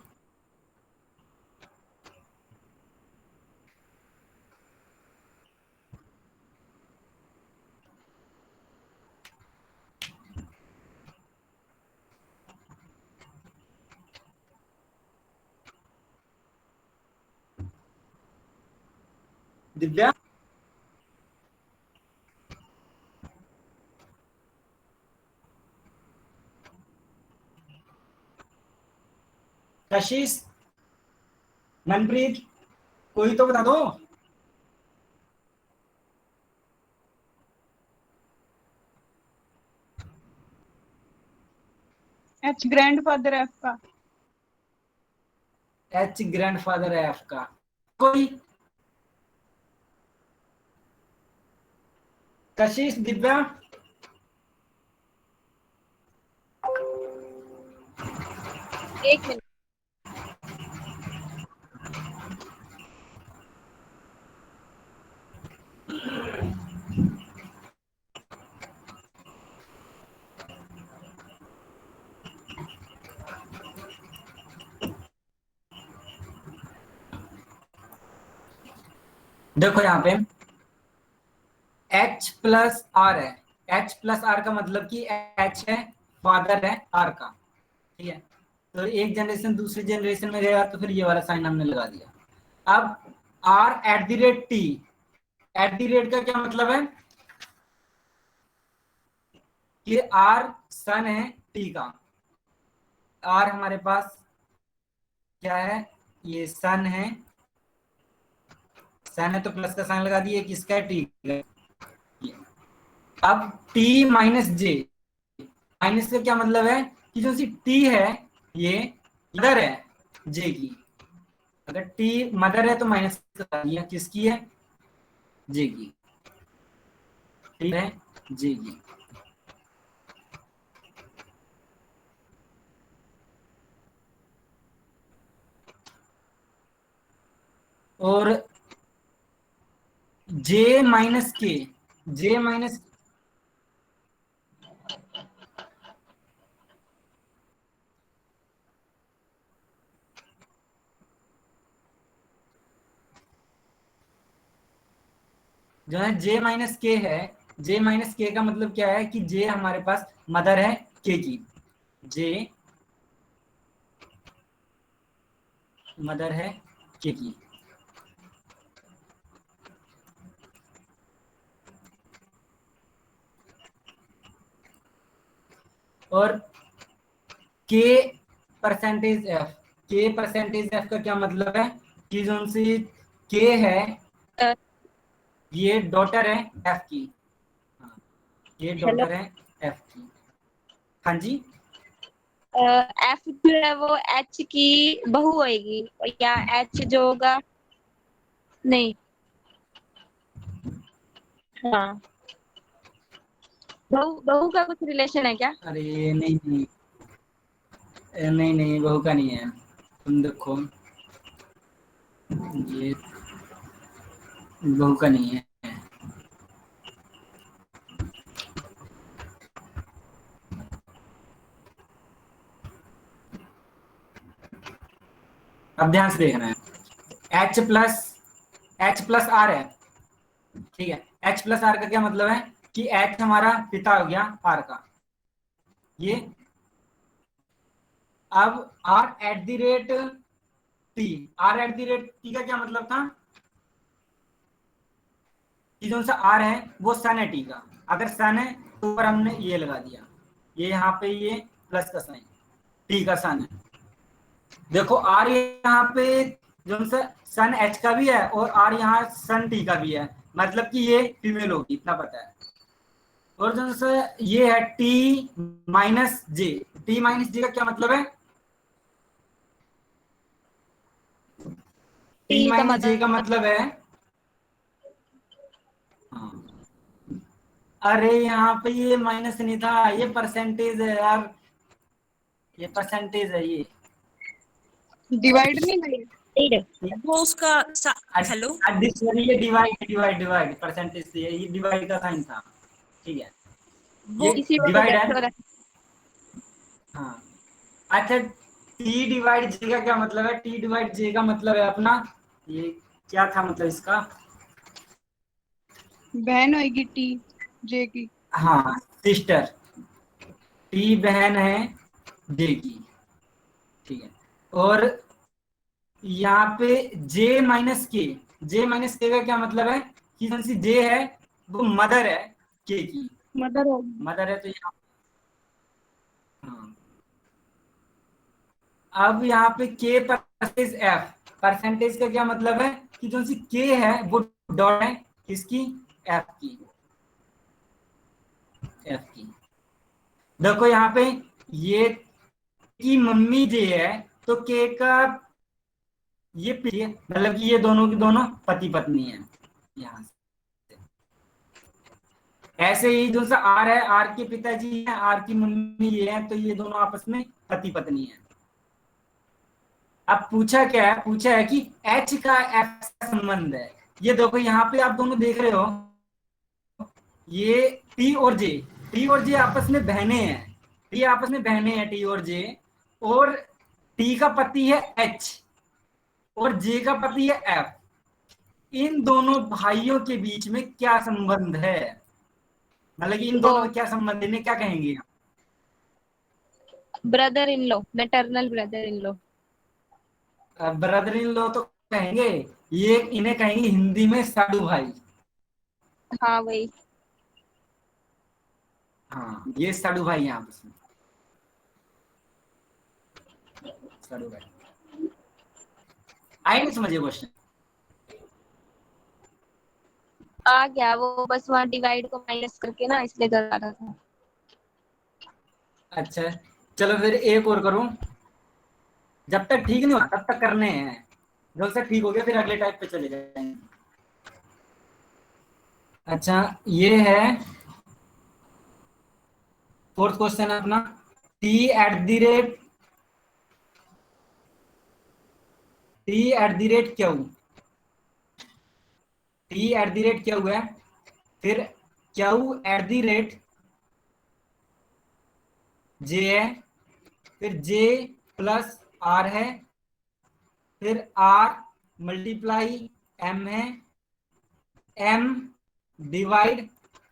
दिव्या? कशिश? मनप्रीत? कोई तो बता दो।
एच ग्रैंडफादर एफ का।
एच ग्रैंडफादर है एफ का। कोई? कशिश, दिव्या?
एक मिनट।
देखो यहाँ पे H प्लस आर है। H प्लस आर का मतलब कि H है, फादर है आर का, ठीक है। तो एक जनरेशन दूसरी जनरेशन में गया तो फिर ये वाला साइन हमने लगा दिया। अब R at the rate T, at the rate का क्या मतलब है कि आर सन है टी का। आर हमारे पास क्या है, ये सन है, सन है तो प्लस का साइन लगा दिए, किसका है, टी का। अब टी माइनस जे, माइनस का क्या मतलब है कि जो सी टी है ये मदर है जे की। अगर टी मदर है तो माइनस का दिया, किसकी है, जे की, ठीक है, जे की। और जे माइनस के, जे माइनस, जो है जे माइनस के है, जे माइनस के का मतलब क्या है कि जे हमारे पास मदर है के की, जे मदर है के की। और के परसेंटेज एफ, के परसेंटेज एफ का क्या मतलब है कि जो सी के है ये डॉटर है एफ की। हाँ, ये
हेलो।
डॉटर है एफ की। हाँ जी।
एफ जो है वो एच की बहू होएगी, या एच जो होगा, नहीं, हाँ, बहू बहू का कुछ रिलेशन है क्या?
अरे नहीं नहीं, नहीं नहीं, बहू का नहीं है। तुम देखो, ये बहू का नहीं है। अब ध्यान से देखना है, एच प्लस आर है, ठीक है। एच प्लस आर का क्या मतलब है कि एच हमारा पिता हो गया आर का, ये। अब R at the rate T, R at the rate T का क्या मतलब था कि जो सा आर है वो सन है टी का। अगर सन है तो ऊपर हमने ये लगा दिया, ये यहाँ पे ये प्लस का साइन, टी का सन है। देखो आर यहाँ पे जो सा सन एच का भी है और आर यहाँ सन टी का भी है, मतलब कि ये फीमेल होगी, इतना पता है। और जो सा ये है टी माइनस जे, टी माइनस जे का क्या मतलब है, टी
टी का
माइनस जे का
मतलब
मतलब है, हाँ, अरे यहाँ पे ये माइनस नहीं था, ये परसेंटेज है यार, ये परसेंटेज है ये।
डिवाइड नहीं करिए।
वो उसका हेलो
एडिशन, ये डिवाइड डिवाइड डिवाइड परसेंटेज से ये डिवाइड का साइन था, ठीक है,
वो
ये
किसी को
डिवाइड
प्रोजेक्ट
है।
हो
हाँ अच्छा, टी डिवाइड जे का क्या मतलब है? टी डिवाइड जे का मतलब है अपना, ये क्या था मतलब इसका?
बहन होगी टी जे की।
हाँ सिस्टर, टी बहन है जे की, ठीक है। और यहाँ पे जे माइनस के, जे माइनस के का क्या मतलब है कि कौन सी जे है वो मदर है के की,
मदर होगी।
मदर है तो यहाँ, हाँ। अब यहाँ पे के परसेंटेज एफ, परसेंटेज का क्या मतलब है कि जो सी के है वो डॉट है किसकी, एफ की, एफ की। देखो यहाँ पे ये की मम्मी जे है तो के का ये मतलब कि ये दोनों की दोनों पति पत्नी है यहाँ से। ऐसे ही जो सा आर है, आर के पिताजी हैं, आर की मम्मी ये है, तो ये दोनों आपस में पति पत्नी है। अब पूछा क्या है, पूछा है कि एच का एफ से संबंध है। ये देखो यहाँ पे आप दोनों देख रहे हो, ये टी और जे, टी और जे आपस में बहने हैं, टी आपस में बहने हैं टी और जे, और टी का पति है एच और जे का पति है एफ। इन दोनों भाइयों के बीच में क्या संबंध है, मतलब कि इन दोनों में क्या संबंध है, इन्हें क्या कहेंगे?
Brother in low, maternal brother in low.
Brother in law तो कहेंगे, ये इन्हें कहेंगे हिंदी में साडू भाई।
हाँ वही।
हाँ ये साडू भाई है आपस में, साडू भाई। आई नहीं समझे क्वेश्चन?
आ गया वो, बस वहाँ डिवाइड को माइनस करके ना इसलिए कर रहा था।
अच्छा चलो फिर एक और करूं, जब तक ठीक नहीं होता तब तक करने हैं, जब से ठीक हो गया फिर अगले टाइप पे चले जाएंगे। अच्छा ये है फोर्थ क्वेश्चन अपना, T at the rate, T at the rate Q, T at the rate Q है, फिर क्यू एट द रेट जे है, फिर जे प्लस आर है, फिर आर मल्टीप्लाई एम है, एम डिवाइड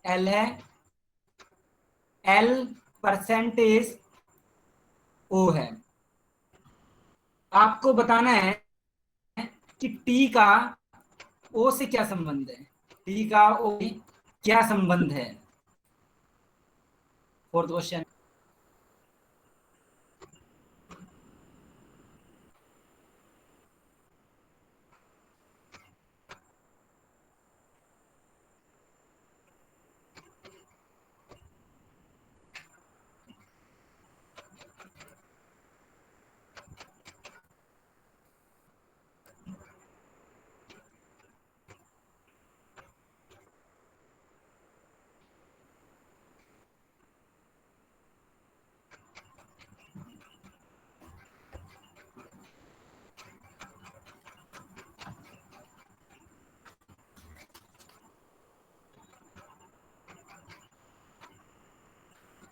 एल है, एल परसेंटेज ओ है। आपको बताना है कि टी का ओ से क्या संबंध है, टी का ओ से क्या संबंध है। फोर्थ क्वेश्चन,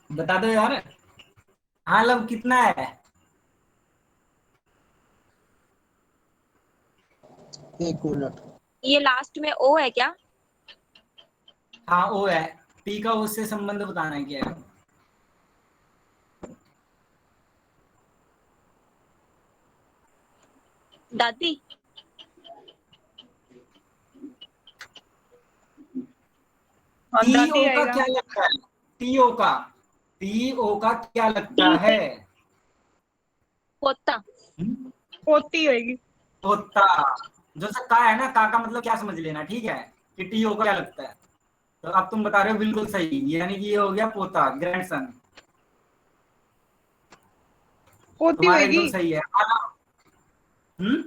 बता दो यार। हाँ लब कितना है?
एक मिनट।
ये लास्ट में ओ है क्या?
हाँ ओ है, टी का उससे संबंध बताना है क्या है?
दादी।
हाँ
टी
दादी
ओ का
आएगा।
क्या लगता है, टी ओ का, टी ओ का क्या लगता
टी
है?
से पोता।
हम्म?
पोती होगी।
पोता। जो सा का है ना, का मतलब क्या समझ लेना, ठीक है, कि टी ओ का क्या लगता है। तो अब तुम बता रहे हो बिल्कुल सही, यानी कि ये हो गया पोता, ग्रैंडसन।
पोती
तुम्हारा
होगी।
एकदम सही है। हम्म,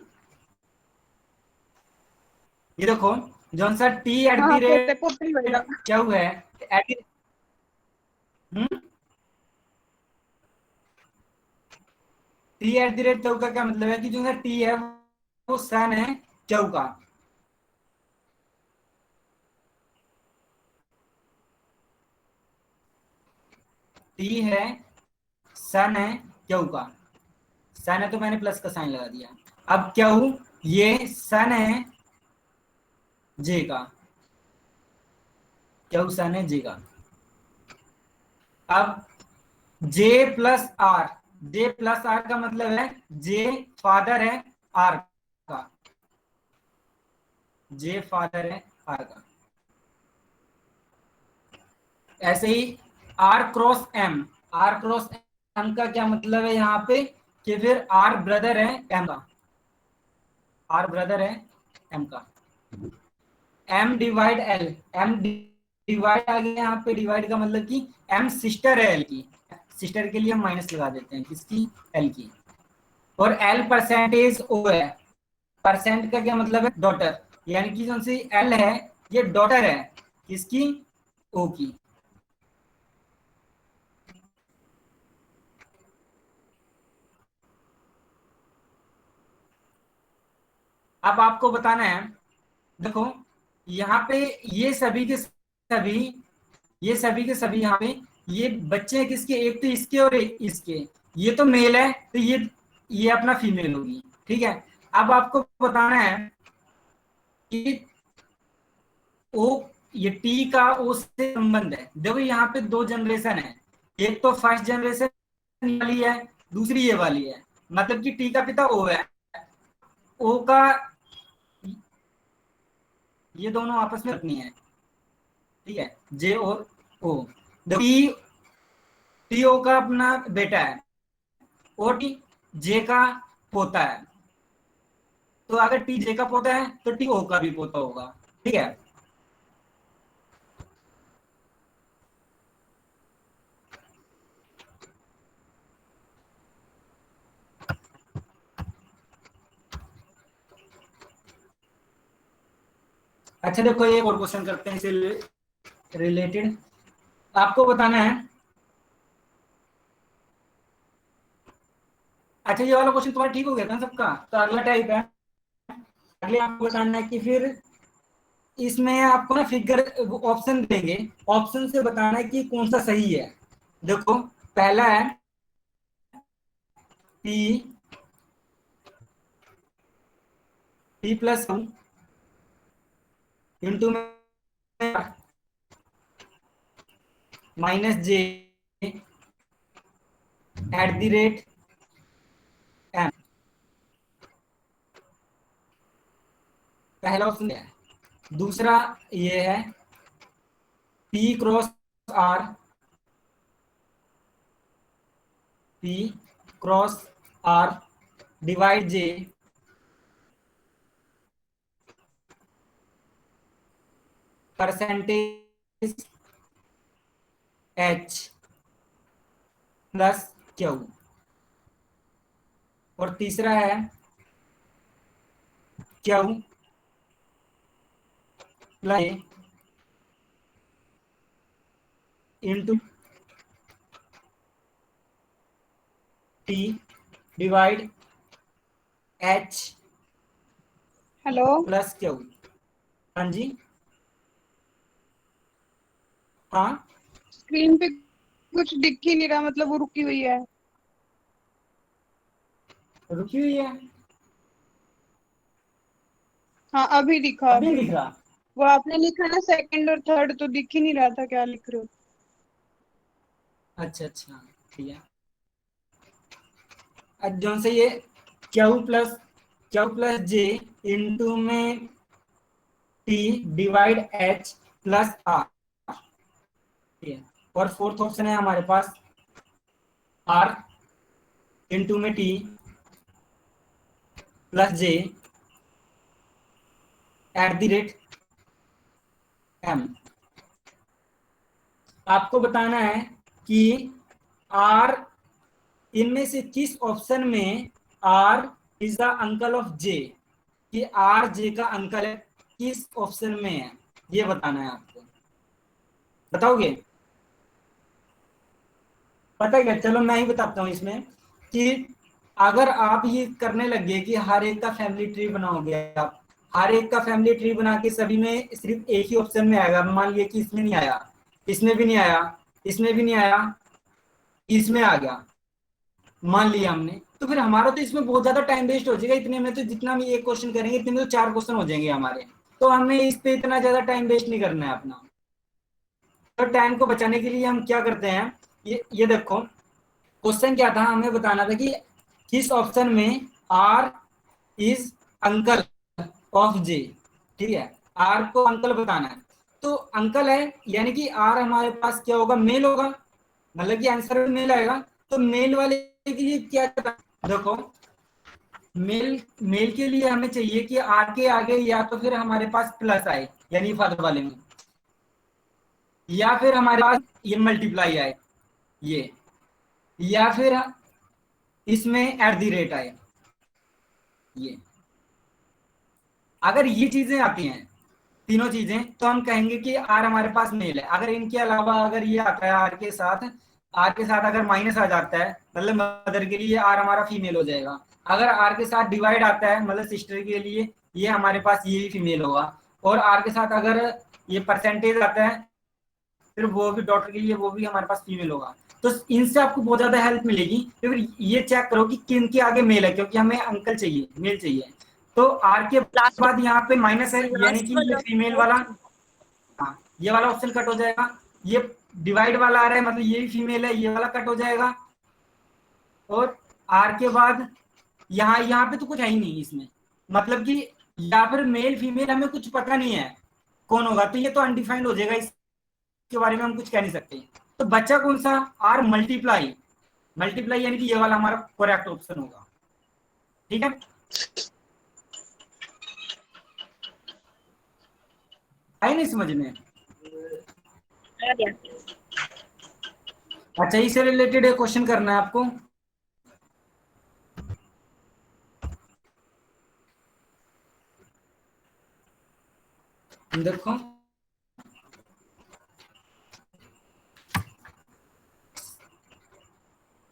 ये देखो जौन सा टी एट
हाँ
दी
हाँ, पोते
रेट
पोते ही होगा।
क्या हुआ है, हम्म, t क्यू का क्या मतलब है कि जो है टी है वो सन है क्यू का। टी है सन है क्यू का, सन है तो मैंने प्लस का साइन लगा दिया। अब क्यू ये सन है जे का, क्यू सन है जे का। अब J plus R, J plus R का मतलब है जे फादर है आर का, जे फादर है आर का। ऐसे ही R cross M, R cross M का क्या मतलब है यहाँ पे कि फिर आर ब्रदर है एम का, आर ब्रदर है एम का। M divide L, M divide आ गया यहाँ पे, डिवाइड का मतलब कि एम सिस्टर है एल की, सिस्टर के लिए हम माइनस लगा देते हैं किसकी, एल की। और एल परसेंटेज ओ है, परसेंट का क्या मतलब है डॉटर, यानी कि जो सी एल है ये डॉटर है किसकी, ओ की। अब आपको बताना है, देखो यहाँ पे ये सभी के सभी, ये सभी के सभी यहाँ पे ये बच्चे हैं किसके, एक तो इसके और एक इसके, ये तो मेल है तो ये अपना फीमेल होगी, ठीक है। अब आपको बताना है कि ओ, ये टी का ओ से संबंध है। देखो यहाँ पे दो जनरेशन है, एक तो फर्स्ट जनरेशन वाली है, दूसरी ये वाली है, मतलब कि टी का पिता ओ है, ओ का, ये दोनों आपस में अपनी है, ठीक है, जे और ओ। टी, टी ओ का अपना बेटा है, ओ टी जे का पोता है, तो अगर टी जे का पोता है तो टी ओ का भी पोता होगा, ठीक है। अच्छा देखो एक और क्वेश्चन करते हैं इससे रिलेटेड, आपको बताना है। अच्छा ये वाला क्वेश्चन तुम्हारा ठीक हो गया था सबका, तो अगला टाइप है, अगले आपको बताना है कि फिर इसमें आपको ना फिगर ऑप्शन देंगे, ऑप्शन से बताना है कि कौन सा सही है। देखो पहला है पी, पी प्लस इंटू में minus J at the rate M, पहला ऑप्शन है। दूसरा ये है P cross R, P cross R divide J percentage H plus Q. और तीसरा है Q plus into T divide H
hello,
plus Q. हाँ जी, हाँ
स्क्रीन पे कुछ दिख ही नहीं रहा, मतलब वो रुकी हुई है।
रुकी हुई है,
हाँ अभी दिखा
अभी
अभी।
दिख रहा।
वो आपने लिखा ना सेकंड और थर्ड, तो दिख ही नहीं रहा था क्या लिख रहे हो।
अच्छा अच्छा ठीक है। अब जो से ये क्यू प्लस जे इंटू में T divide H plus R, ठीक है। और फोर्थ ऑप्शन है हमारे पास आर इंटू में T plus J at the rate M. आपको बताना है कि आर, इनमें से किस ऑप्शन में R is the uncle of J, कि आर जे का अंकल है किस ऑप्शन में है, ये बताना है आपको। बताओगे, पता है क्या, चलो मैं ही बताता हूँ इसमें कि अगर आप ये करने लग गए कि हर एक का फैमिली ट्री बनाओगे, आप हर एक का फैमिली ट्री बना के सभी में सिर्फ एक ही ऑप्शन में आएगा, मान लिया कि इसमें नहीं आया, इसमें भी नहीं आया, इसमें भी नहीं आया, इसमें आ गया, मान लिया हमने, तो फिर हमारा तो इसमें बहुत ज्यादा टाइम वेस्ट हो जाएगा। इतने में तो जितना हम एक क्वेश्चन करेंगे इतने में तो 4 क्वेश्चन हो जाएंगे हमारे, तो हमें इस पे इतना ज्यादा टाइम वेस्ट नहीं करना है अपना। तो टाइम को बचाने के लिए हम क्या करते हैं, ये देखो क्वेश्चन क्या था, हमें बताना था कि किस ऑप्शन में आर इज अंकल ऑफ जे, ठीक है, आर को अंकल बताना है, तो अंकल है यानी कि आर हमारे पास क्या होगा, मेल होगा, मतलब कि आंसर में मेल आएगा। तो मेल वाले के लिए क्या करना, देखो मेल के लिए हमें चाहिए कि आर के आगे या तो फिर हमारे पास प्लस आए यानी फादर वाले में, या फिर हमारे पास ये मल्टीप्लाई आए ये, या फिर इसमें एट द रेट आए ये। अगर ये चीजें आती हैं तीनों चीजें तो हम कहेंगे कि आर हमारे पास मेल है। अगर इनके अलावा अगर ये आता है आर के साथ अगर माइनस आ जाता है मतलब मदर के लिए आर हमारा फीमेल हो जाएगा। अगर आर के साथ डिवाइड आता है मतलब सिस्टर के लिए ये हमारे पास ये भी फीमेल होगा। और आर के साथ अगर ये परसेंटेज आता है फिर वो भी डॉटर के लिए वो भी हमारे पास फीमेल होगा। तो इनसे आपको बहुत ज्यादा हेल्प मिलेगी। तो फिर ये चेक करो कि किन के आगे मेल है, क्योंकि हमें अंकल चाहिए, मेल चाहिए। तो आर के
लास्ट
बाद यहाँ पे माइनस है यानी
लास्ट
कि ये
वाला
फीमेल वाला, हाँ ये वाला ऑप्शन कट हो जाएगा। ये डिवाइड वाला आ रहा है मतलब ये भी फीमेल है, ये वाला कट हो जाएगा। और आर के बाद यहाँ पे तो कुछ है ही नहीं इसमें, मतलब कि या फिर मेल फीमेल हमें कुछ पता नहीं है कौन होगा, तो ये तो अनडिफाइंड हो जाएगा, इसके बारे में हम कुछ कह नहीं सकते। तो बच्चा कौन सा, आर मल्टीप्लाई, मल्टीप्लाई यानी कि ये वाला हमारा करेक्ट ऑप्शन होगा। ठीक है, आई नहीं समझ में?
आ गया।
अच्छा इससे रिलेटेड एक क्वेश्चन करना है आपको। देखो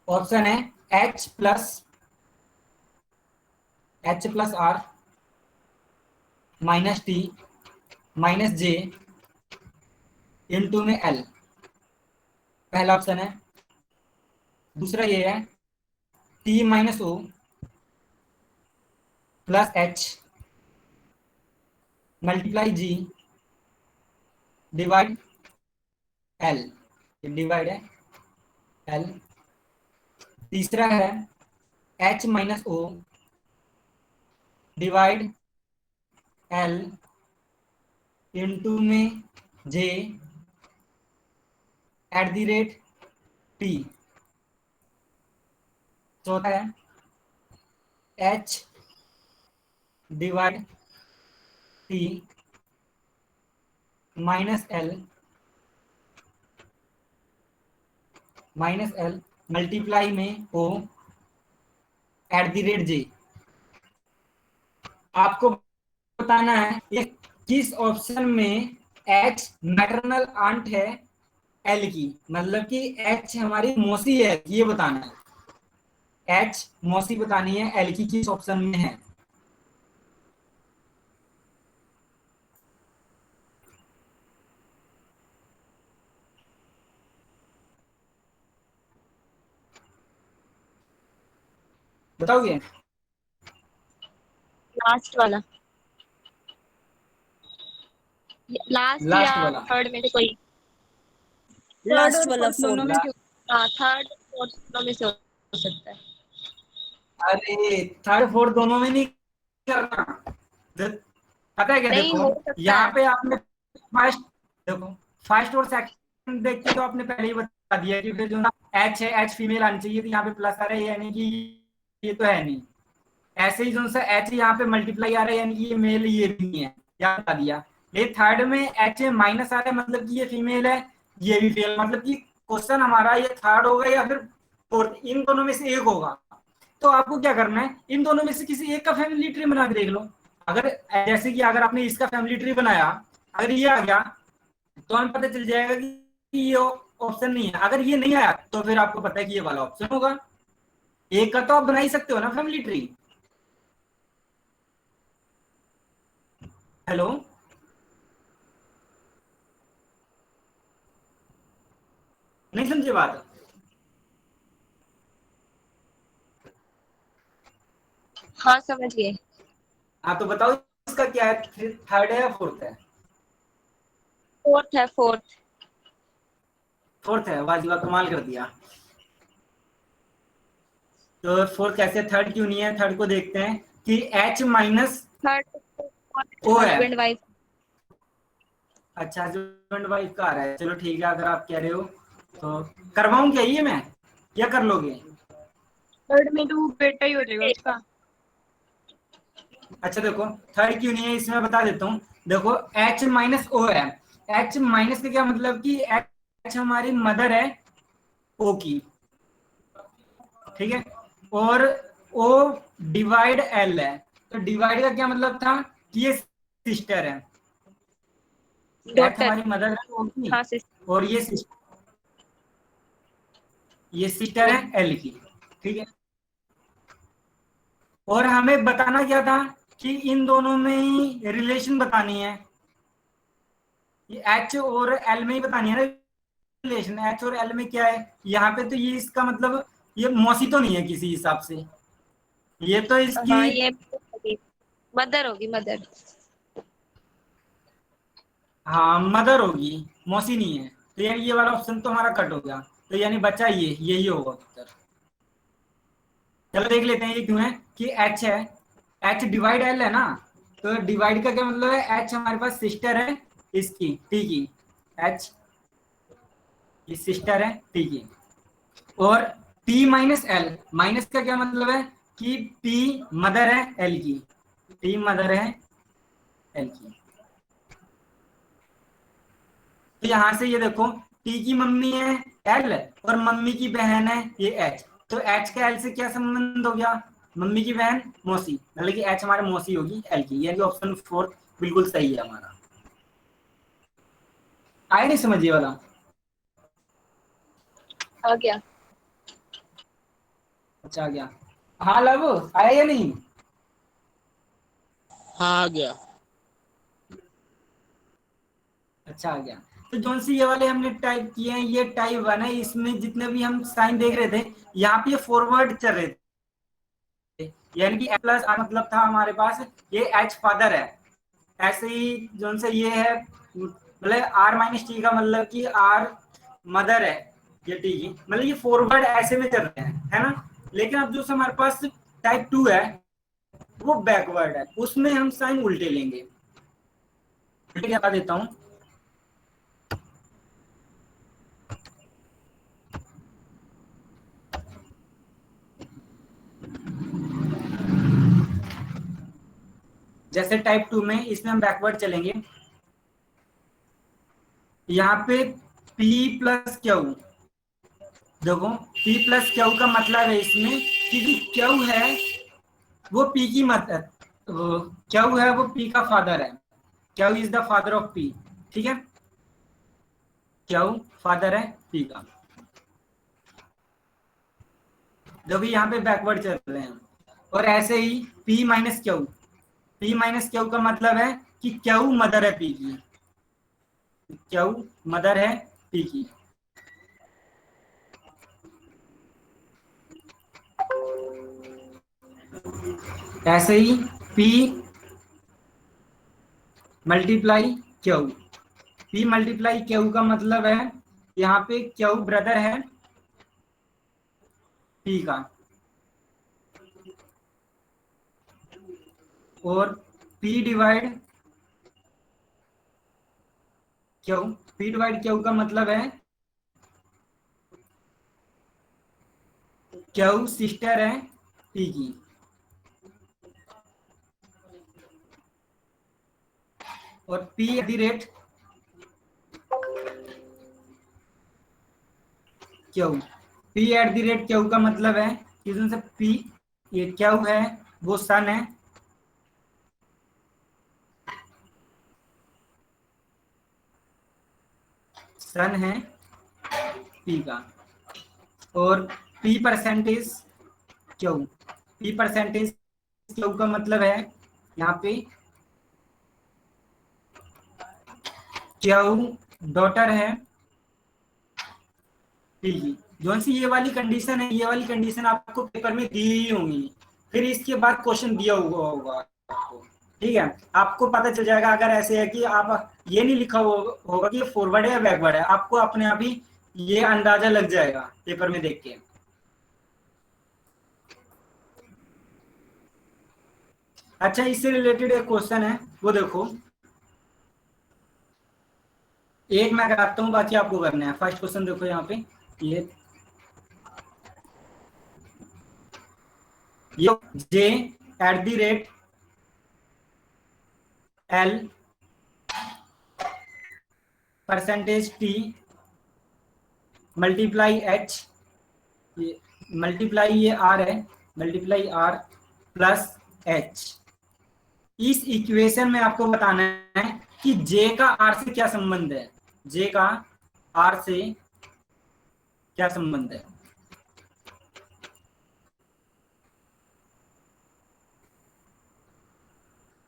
ऑप्शन है h plus R minus T minus J into में एल, पहला ऑप्शन है। दूसरा ये है T minus O plus H multiply G divide L, divide है एल। तीसरा है H minus O divide L into में J at the rate T. चौथा है H divide T minus L multiply में O at the rate J. आपको बताना है ये किस ऑप्शन में एच मैटरनल आंट है एल की, मतलब कि एच हमारी मौसी है, ये बताना है। एच मौसी बतानी है एल की किस ऑप्शन में है। बताओगे?
लास्ट वाला, लास्ट या
लास्ट वाला,
थर्ड में से कोई।
थर्ड
लास्ट
और
वाला
फोर्थ दोनों में से
हाँ, थर्ड फोर्थ दोनों में से हो सकता है।
अरे थर्ड फोर्थ दोनों में नहीं करना। पता है क्या,
नहीं
देखो
हो सकता
यहाँ
है।
पे आपने फर्स्ट, देखो फर्स्ट और सेकंड देख के तो आपने पहले ही बता दिया कि फिर जो ना एच है एच फीमेल आनी चाहिए, तो यहाँ पे प्लस आ रहा है यानी कि ये तो है नहीं। ऐसे ही जो सा एच यहाँ पे मल्टीप्लाई आ रहा है यानी कि ये मेल, ये भी नहीं है, क्या बता दिया। ये थर्ड में एच माइनस आ रहा है मतलब कि ये फीमेल है, ये भी फेल, मतलब कि क्वेश्चन हमारा ये थर्ड होगा या फिर फोर्थ, इन दोनों में से एक होगा। तो आपको क्या करना है, इन दोनों में से किसी एक का फैमिली ट्री बना के देख लो। अगर जैसे कि अगर आपने इसका फैमिली ट्री बनाया, अगर ये आ गया तो हमें पता चल जाएगा कि ये ऑप्शन नहीं है। अगर ये नहीं आया तो फिर आपको पता है कि ये वाला ऑप्शन होगा। एक का तो आप बना ही सकते हो ना फैमिली ट्री। हेलो, नहीं समझे बात?
हाँ समझ गए।
हाँ तो बताओ इसका क्या है, थर्ड है या फोर्थ है?
फोर्थ है, फोर्थ।
फोर्थ है, वाह जी वाह, कमाल कर दिया। तो फोर्थ कैसे, थर्ड क्यों नहीं है? थर्ड को देखते हैं कि H माइनस
थर्ड
O है।
Husband wife.
अच्छा, हस्बैंड वाइफ का आ रहा है, चलो ठीक है, अगर आप कह रहे हो तो करवाऊं क्या ये मैं, या कर लोगे?
थर्ड में तो बेटा ही हो जाएगा उसका।
अच्छा देखो, थर्ड क्यों नहीं है इसमें बता देता हूँ। देखो H माइनस O है। H माइनस का क्या मतलब कि H हमारी मदर है O की, ठीक है, और O डिवाइड L है। तो डिवाइड का क्या मतलब था कि ये सिस्टर है। H
daughter.
हमारी मदर है O की,
हाँ सिस्टर।
और ये सिस्टर है L की, ठीक है। और हमें बताना क्या था कि इन दोनों में ही रिलेशन बतानी है, ये H और L में ही बतानी है ना रिलेशन। H और L में क्या है यहाँ पे, तो ये इसका मतलब ये मौसी तो नहीं है किसी हिसाब से, ये तो इसकी,
हाँ ये मदर होगी, मदर।
हाँ मदर होगी, मौसी नहीं है। तो यानी ये वाला ऑप्शन तो हमारा कट हो गया, तो यानी बचा ये, यही होगा उत्तर। चलो देख लेते हैं ये क्यों है कि H है, H डिवाइड L है ना, तो डिवाइड का क्या मतलब है, H हमारे पास सिस्टर है इसकी T की, H ये सिस्टर है T की, और P माइनस L, माइनस का क्या मतलब है कि P मदर है L की, P मदर है L की। तो यहां से ये देखो, T की मम्मी है L और मम्मी की बहन है ये H, तो H का L से क्या संबंध हो गया, मम्मी की बहन मौसी, मतलब कि H हमारे मौसी होगी L की, यानी ऑप्शन फोर्थ बिल्कुल सही है हमारा। आए नहीं समझिए वाला?
आ गया।
अच्छा आ गया, हाँ लव आया या नहीं?
हाँ आ गया।
अच्छा आ गया। तो जौन सी ये वाले हमने टाइप किए हैं, ये टाइप वन है, इसमें जितने भी हम साइन देख रहे थे यहाँ पे ये फॉरवर्ड चल रहे थे, यानी कि प्लस आर मतलब था हमारे पास ये H फादर है, ऐसे ही जौन से ये है मतलब R माइनस टी का मतलब कि R मदर है ये टी की, मतलब ये फॉरवर्ड ऐसे में चल रहे हैं, है ना। लेकिन अब जो हमारे पास टाइप टू है वो बैकवर्ड है, उसमें हम साइन उल्टे लेंगे। उल्टे क्या देता हूँ, जैसे टाइप टू में इसमें हम बैकवर्ड चलेंगे, यहाँ पे P प्लस क्यू, देखो P प्लस क्यू का मतलब है इसमें कि क्यू है वो P की मदर, क्यू है वो P का फादर है, Q is the father of P, ठीक है, क्यू फादर है P का। देखो यहाँ पे बैकवर्ड चल रहे हैं, और ऐसे ही P minus Q, P minus Q का मतलब है कि क्यू मदर है P की, क्यू मदर है P की। ऐसे ही P multiply Q, P multiply Q का मतलब है यहाँ पे क्यू ब्रदर है P का, और P divide Q, P divide Q का मतलब है क्यू सिस्टर है P की, और P eight the rate Q, P eight the rate Q का मतलब है कि से P ये क्यू है वो सन है, सन है P का, और P percentage Q. P percentage Q का मतलब है यहाँ पे क्यू डॉटर है पी की। जो सी ये वाली कंडीशन है, ये वाली कंडीशन आपको पेपर में दी ही होंगी, फिर इसके बाद क्वेश्चन दिया हुआ होगा आपको, ठीक है। आपको पता चल जाएगा अगर ऐसे है कि आप ये नहीं लिखा होगा कि फॉरवर्ड है या बैकवर्ड है, आपको अपने आप ही ये अंदाजा लग जाएगा पेपर में देख के। अच्छा, इससे रिलेटेड एक क्वेश्चन है, वो देखो, एक मैं कराता हूँ, बाकी आपको करना है। फर्स्ट क्वेश्चन देखो यहाँ पे, ये J at the rate L percentage T multiply H, ये मल्टीप्लाई ये आर है, मल्टीप्लाई आर प्लस एच। इस इक्वेशन में आपको बताना है कि जे का आर से क्या संबंध है, जे का आर से क्या संबंध है।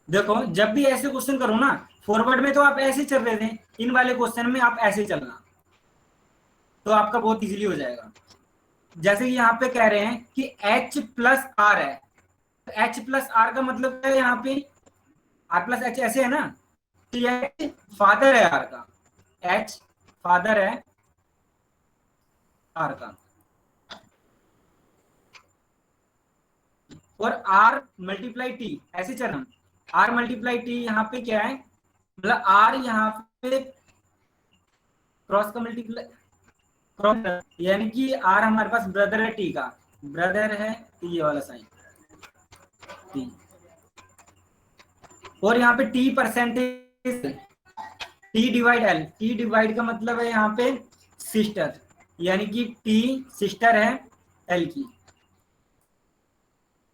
देखो, जब भी ऐसे क्वेश्चन करो ना, फॉरवर्ड में तो आप ऐसे चल रहे थे, इन वाले क्वेश्चन में आप ऐसे चलना, तो आपका बहुत इजीली हो जाएगा। जैसे कि यहाँ पे कह रहे हैं कि H प्लस आर है, तो H प्लस आर का मतलब है यहाँ पे आर प्लस एच, ऐसे है ना, तो यह फादर है आर का, H फादर है आर का, और आर मल्टीप्लाई टी ऐसे चलना। आर मल्टीप्लाई टी यहाँ पे क्या है, मतलब आर यहाँ पे क्रॉस का मल्टीप्लाई, क्रॉस यानी कि आर हमारे पास ब्रदर है टी का, ब्रदर है ये वाला साइन टी, और यहाँ पे T percentage T divide L, T divide का मतलब है यहाँ पे सिस्टर, यानी कि टी सिस्टर है एल की,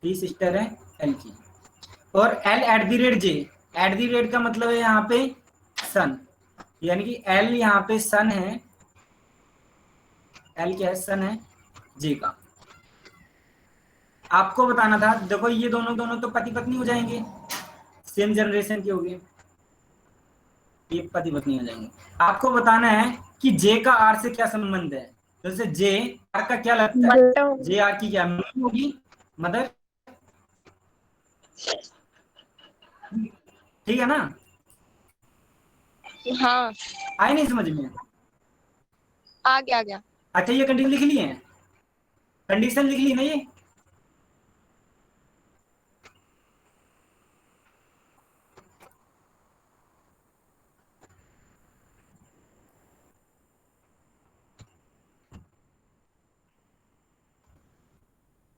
टी सिस्टर है एल की, और L at the rate J, at the rate का मतलब है यहाँ पे सन, यानी कि एल यहाँ पे सन है, एल क्या है, सन है जे का। आपको बताना था, देखो ये दोनों दोनों तो पति पत्नी हो जाएंगे, सेम जनरेशन के हो गए, ये पति पत्नी हो जाएंगे। आपको बताना है कि जे का आर से क्या संबंध है, जैसे जे आर का क्या लगता है, जे आर की क्या मदर होगी, मदर, ठीक है ना।
हाँ,
आए नहीं समझ में?
आ गया आ गया।
अच्छा, ये कंडीशन लिख ली है, कंडीशन लिख ली ना ये।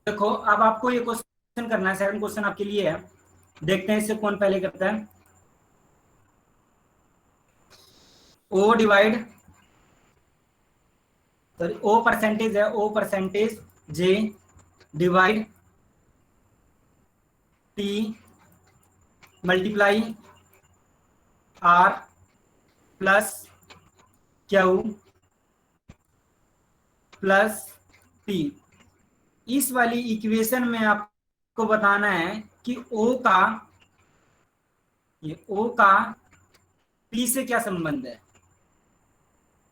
देखो, अब आपको ये क्वेश्चन करना है, सेकंड क्वेश्चन आपके लिए है, देखते हैं इससे कौन पहले करता है। O divide, sorry O percentage है, O percentage J divide T multiply R plus Q plus T. इस वाली इक्वेशन में आपको बताना है कि ओ का, ये ओ का पी से क्या संबंध है,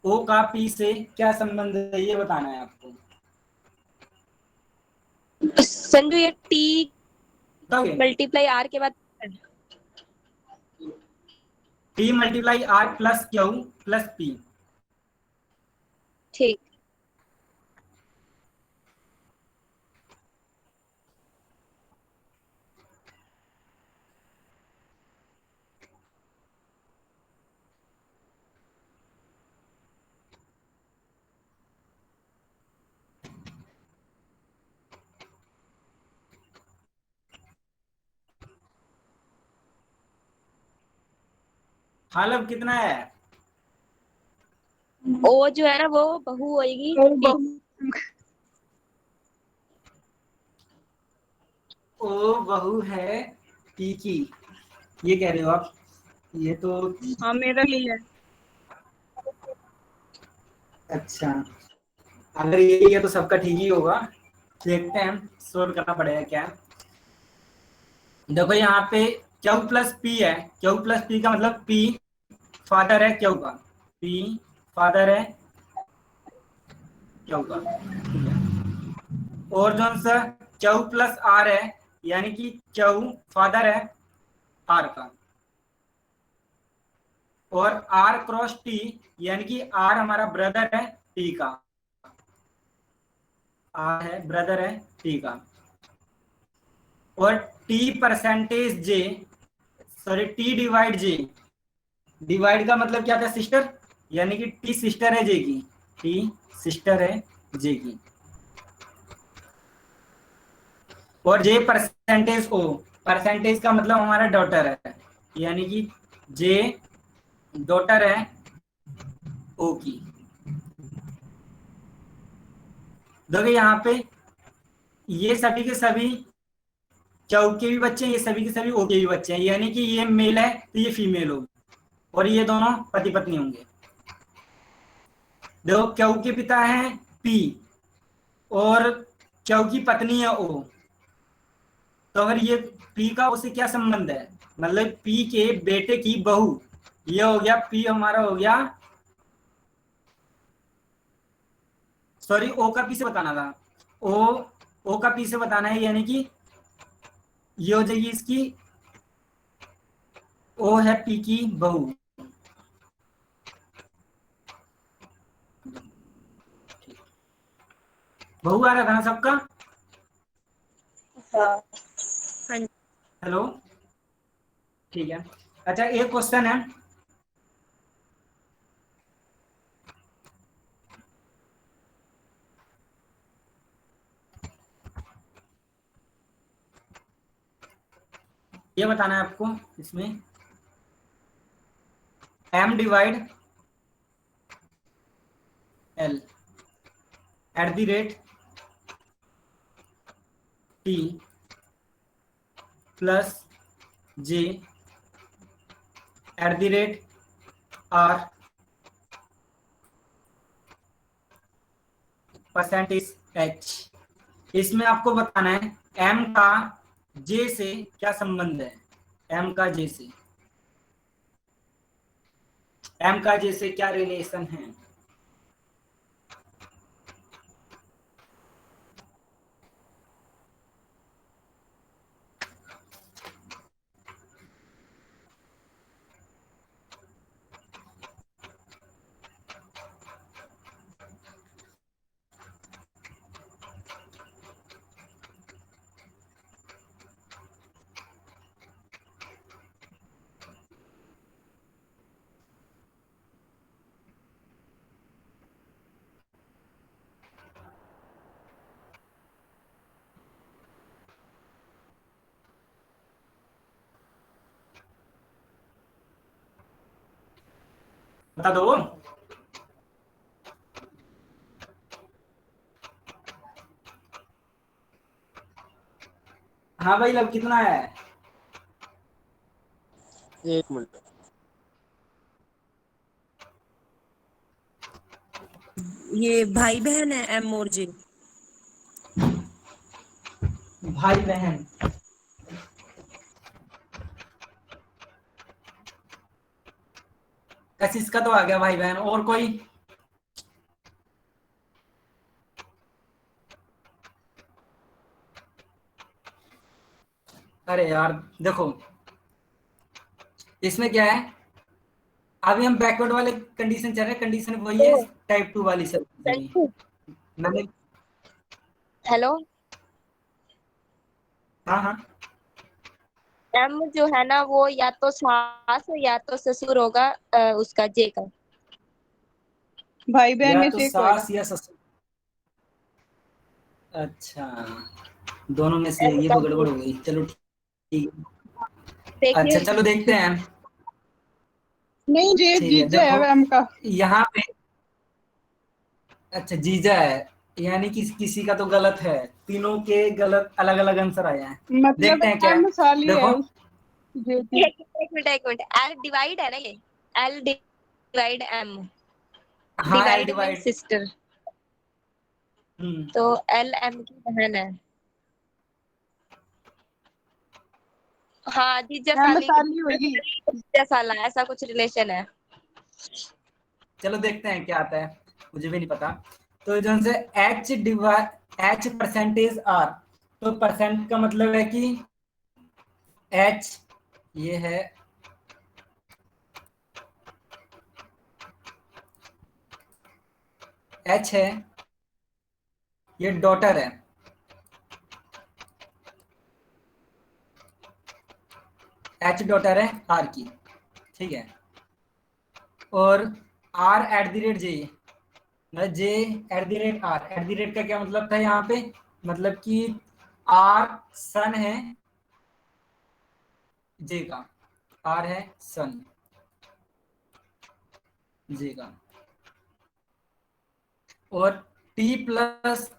ओ का पी से क्या संबंध है, ये बताना है आपको।
संजू, ये टी
बताओगे?
मल्टीप्लाई आर के बाद
T multiply R plus Q plus P.
ठीक।
हाल अब कितना है?
ओ जो है ना वो बहु होएगी,
ओ बहू है पी की, ये कह रहे हो आप? ये तो
हाँ मेरा यही है।
अच्छा, अगर यही है तो सबका ठीक ही होगा। देखते हैं, सोल्व करना पड़ेगा क्या। देखो यहाँ पे क्यू प्लस पी है, क्यू प्लस पी का मतलब पी फादर है क्यू का, पी फादर है क्यू का, ठीक है। और जो सा क्यू प्लस आर है, यानी कि क्यू फादर है आर का, और आर क्रॉस टी यानी कि आर हमारा ब्रदर है टी का, आर है ब्रदर है टी का। और टी परसेंटेज जे, सॉरी टी डिवाइड जे, डिवाइड का मतलब क्या था सिस्टर, यानी कि टी सिस्टर है जे की, टी सिस्टर है जे की। और जे परसेंटेज ओ, परसेंटेज का मतलब हमारा डॉटर है, यानी कि जे डॉटर है ओ की। देखो यहाँ पे ये सभी के सभी क्यू के भी बच्चे हैं, ये सभी के सभी ओ के भी बच्चे हैं, यानी कि ये मेल है तो ये फीमेल होगी, और ये दोनों पति पत्नी होंगे। देखो क्यू के पिता है पी और क्यू की पत्नी है ओ, तो अगर ये पी का उससे क्या संबंध है, मतलब पी के बेटे की बहू, ये हो गया पी हमारा हो गया, सॉरी ओ का पी से बताना था, ओ का पी से बताना है, यानी कि ये हो जाएगी इसकी, ओ है पी की बहू, बहू आ रहा था ना सबका।
हाँ।
हेलो, ठीक है। अच्छा एक क्वेश्चन है, ये बताना है आपको, इसमें m divide l eight the rate t plus j eight the rate r percentage h। इसमें आपको बताना है m का j से क्या संबंध है, m का j से, m का j से क्या रिलेशन है। बता दो। हाँ भाई अब कितना है।
एक मिनट।
ये भाई बहन है एम और जे।
भाई बहन, कशिश का तो आ गया भाई बहन, और कोई। अरे यार देखो इसमें क्या है, अभी हम बैकवर्ड वाले कंडीशन चल रहे हैं, कंडीशन वही है टाइप 2 वाली सब मैंने।
हेलो,
हाँ हाँ,
एम जो है ना वो या तो सास या तो ससुर होगा, उसका जे का।
भाई बहन
या
में
तो
से एक होएगा।
सास या ससुर। अच्छा, दोनों में से ये तो गड़बड़ हो गई, चलो ठीक है। अच्छा
देखिए,
चलो देखते हैं।
नहीं, जे
ठीक है
जीजा
देखो
है एम का।
यहाँ पे, अच्छा जीजा है, यानी कि किसी का तो गलत है, तीनों के गलत अलग अलग आंसर आए हैं।
मतलब
देखते हैं क्या है।
एम साली है
देखो
उस जे की।
एक मिनट, एल डिवाइड है ना ये, एल डिवाइड एम,
हाँ L
divide mean
divide,
sister. तो एल एम की बहन है। हाँ जीजा
एम
साली
साली होगी।
जीजा साला ऐसा कुछ रिलेशन है।
चलो देखते हैं क्या आता है, मुझे भी नहीं पता। तो जो से एच परसेंटेज आर, तो परसेंट का मतलब है कि एच ये है, एच है, ये डॉटर है, एच डॉटर है आर की, ठीक है। और R at the rate J, मतलब J at the rate R, at the rate का क्या मतलब था यहाँ पे, मतलब कि आर सन है जे का, आर है सन जे का, और टी प्लस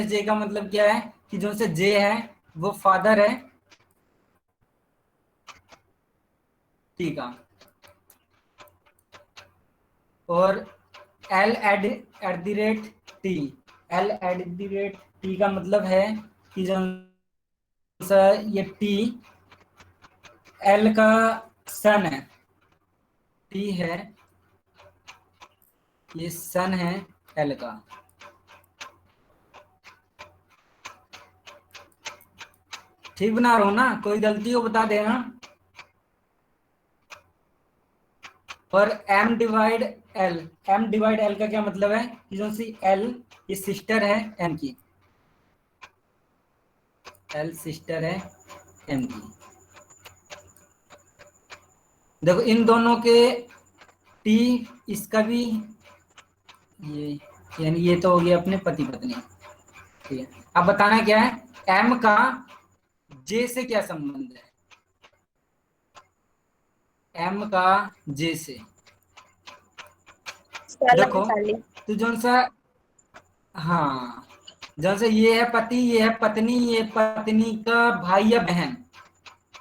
जे का मतलब क्या है कि जो से जे है वो फादर है टी का, और L at the rate T, L at the rate T का मतलब है कि जो सा ये टी एल का सन है, टी है ये सन है एल का। ठीक बना रहा हूं ना, कोई गलती हो बता देना। और M divide L, M divide L का क्या मतलब है कि जो सी एल ये सिस्टर है एम की, एल सिस्टर है एम की। देखो इन दोनों के टी, इसका भी ये, यानी ये तो हो गया अपने पति पत्नी, ठीक है। अब बताना क्या है, एम का जे से क्या संबंध है, एम का जे से,
साला की
देखो
साली।
तो जो सा, हाँ जैसे ये है पति, ये है पत्नी, ये पत्नी का भाई या बहन,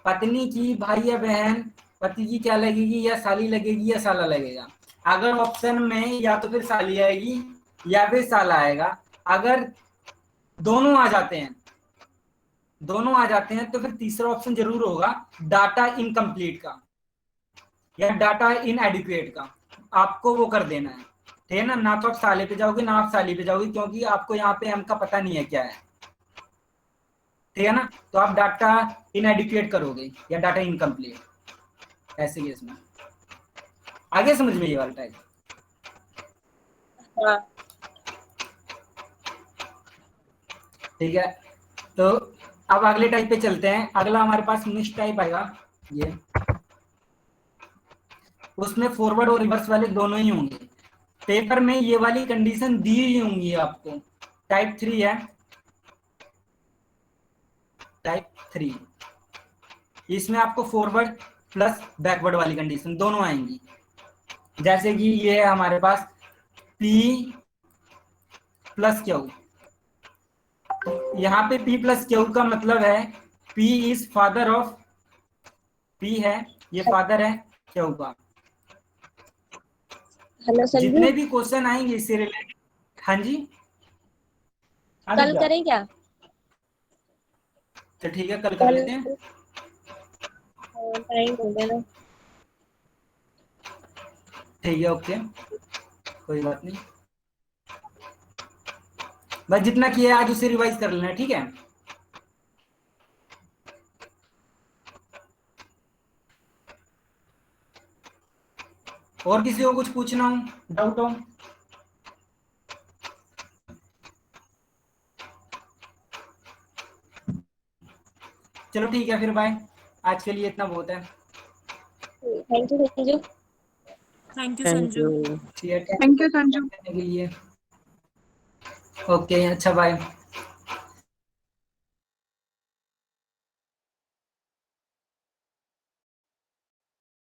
पत्नी की भाई या बहन, पति की क्या लगेगी, या साली लगेगी या साला लगेगा। अगर ऑप्शन में या तो फिर साली आएगी या फिर साला आएगा, अगर दोनों आ जाते हैं, दोनों आ जाते हैं तो फिर तीसरा ऑप्शन जरूर होगा, डाटा इनकम्प्लीट का या डाटा इनएडिक्वेट का, आपको वो कर देना है, ठीक है ना। ना तो आप साले पे जाओगे ना आप साली पे जाओगे, क्योंकि आपको यहाँ पे एम का पता नहीं है क्या है, ठीक है ना। तो आप डाटा इनएडिक्वेट करोगे या डाटा इनकम्प्लीट, ऐसे केस में। आगे समझ में ये वाला टाइप,
हाँ
ठीक है। तो अब अगले टाइप पे चलते हैं। अगला हमारे पास मिक्स टाइप आएगा, ये उसमें फॉरवर्ड और रिवर्स वाले दोनों ही होंगे। पेपर में ये वाली कंडीशन दी ही होंगी आपको। टाइप 3 है, टाइप 3, इसमें आपको फॉरवर्ड प्लस बैकवर्ड वाली कंडीशन दोनों आएंगी। जैसे कि ये है हमारे पास P प्लस क्यू, यहाँ पे P प्लस क्यू का मतलब है P is father of, P है ये फादर है क्यू का।
हेलो संजू,
जितने भी क्वेश्चन आएंगे इससे रिलेटेड, हाँ जी, हाँ
कल
दिव्या,
करें क्या?
तो ठीक है कल कर
कल
लेते हैं,
टाइम हो गया ना।
ठीक है ओके, कोई बात नहीं। बस जितना किया आज उसे रिवाइज कर लेना, ठीक है। और किसी को कुछ पूछना हो, डाउट हो? चलो ठीक है फिर, बाय, आज के लिए इतना बहुत है।
Thank you Sanju.
Thank you
thank
Sanju.
You.
ठीक है,
थैंक यू संजू।
करने के लिए, ओके अच्छा बाय।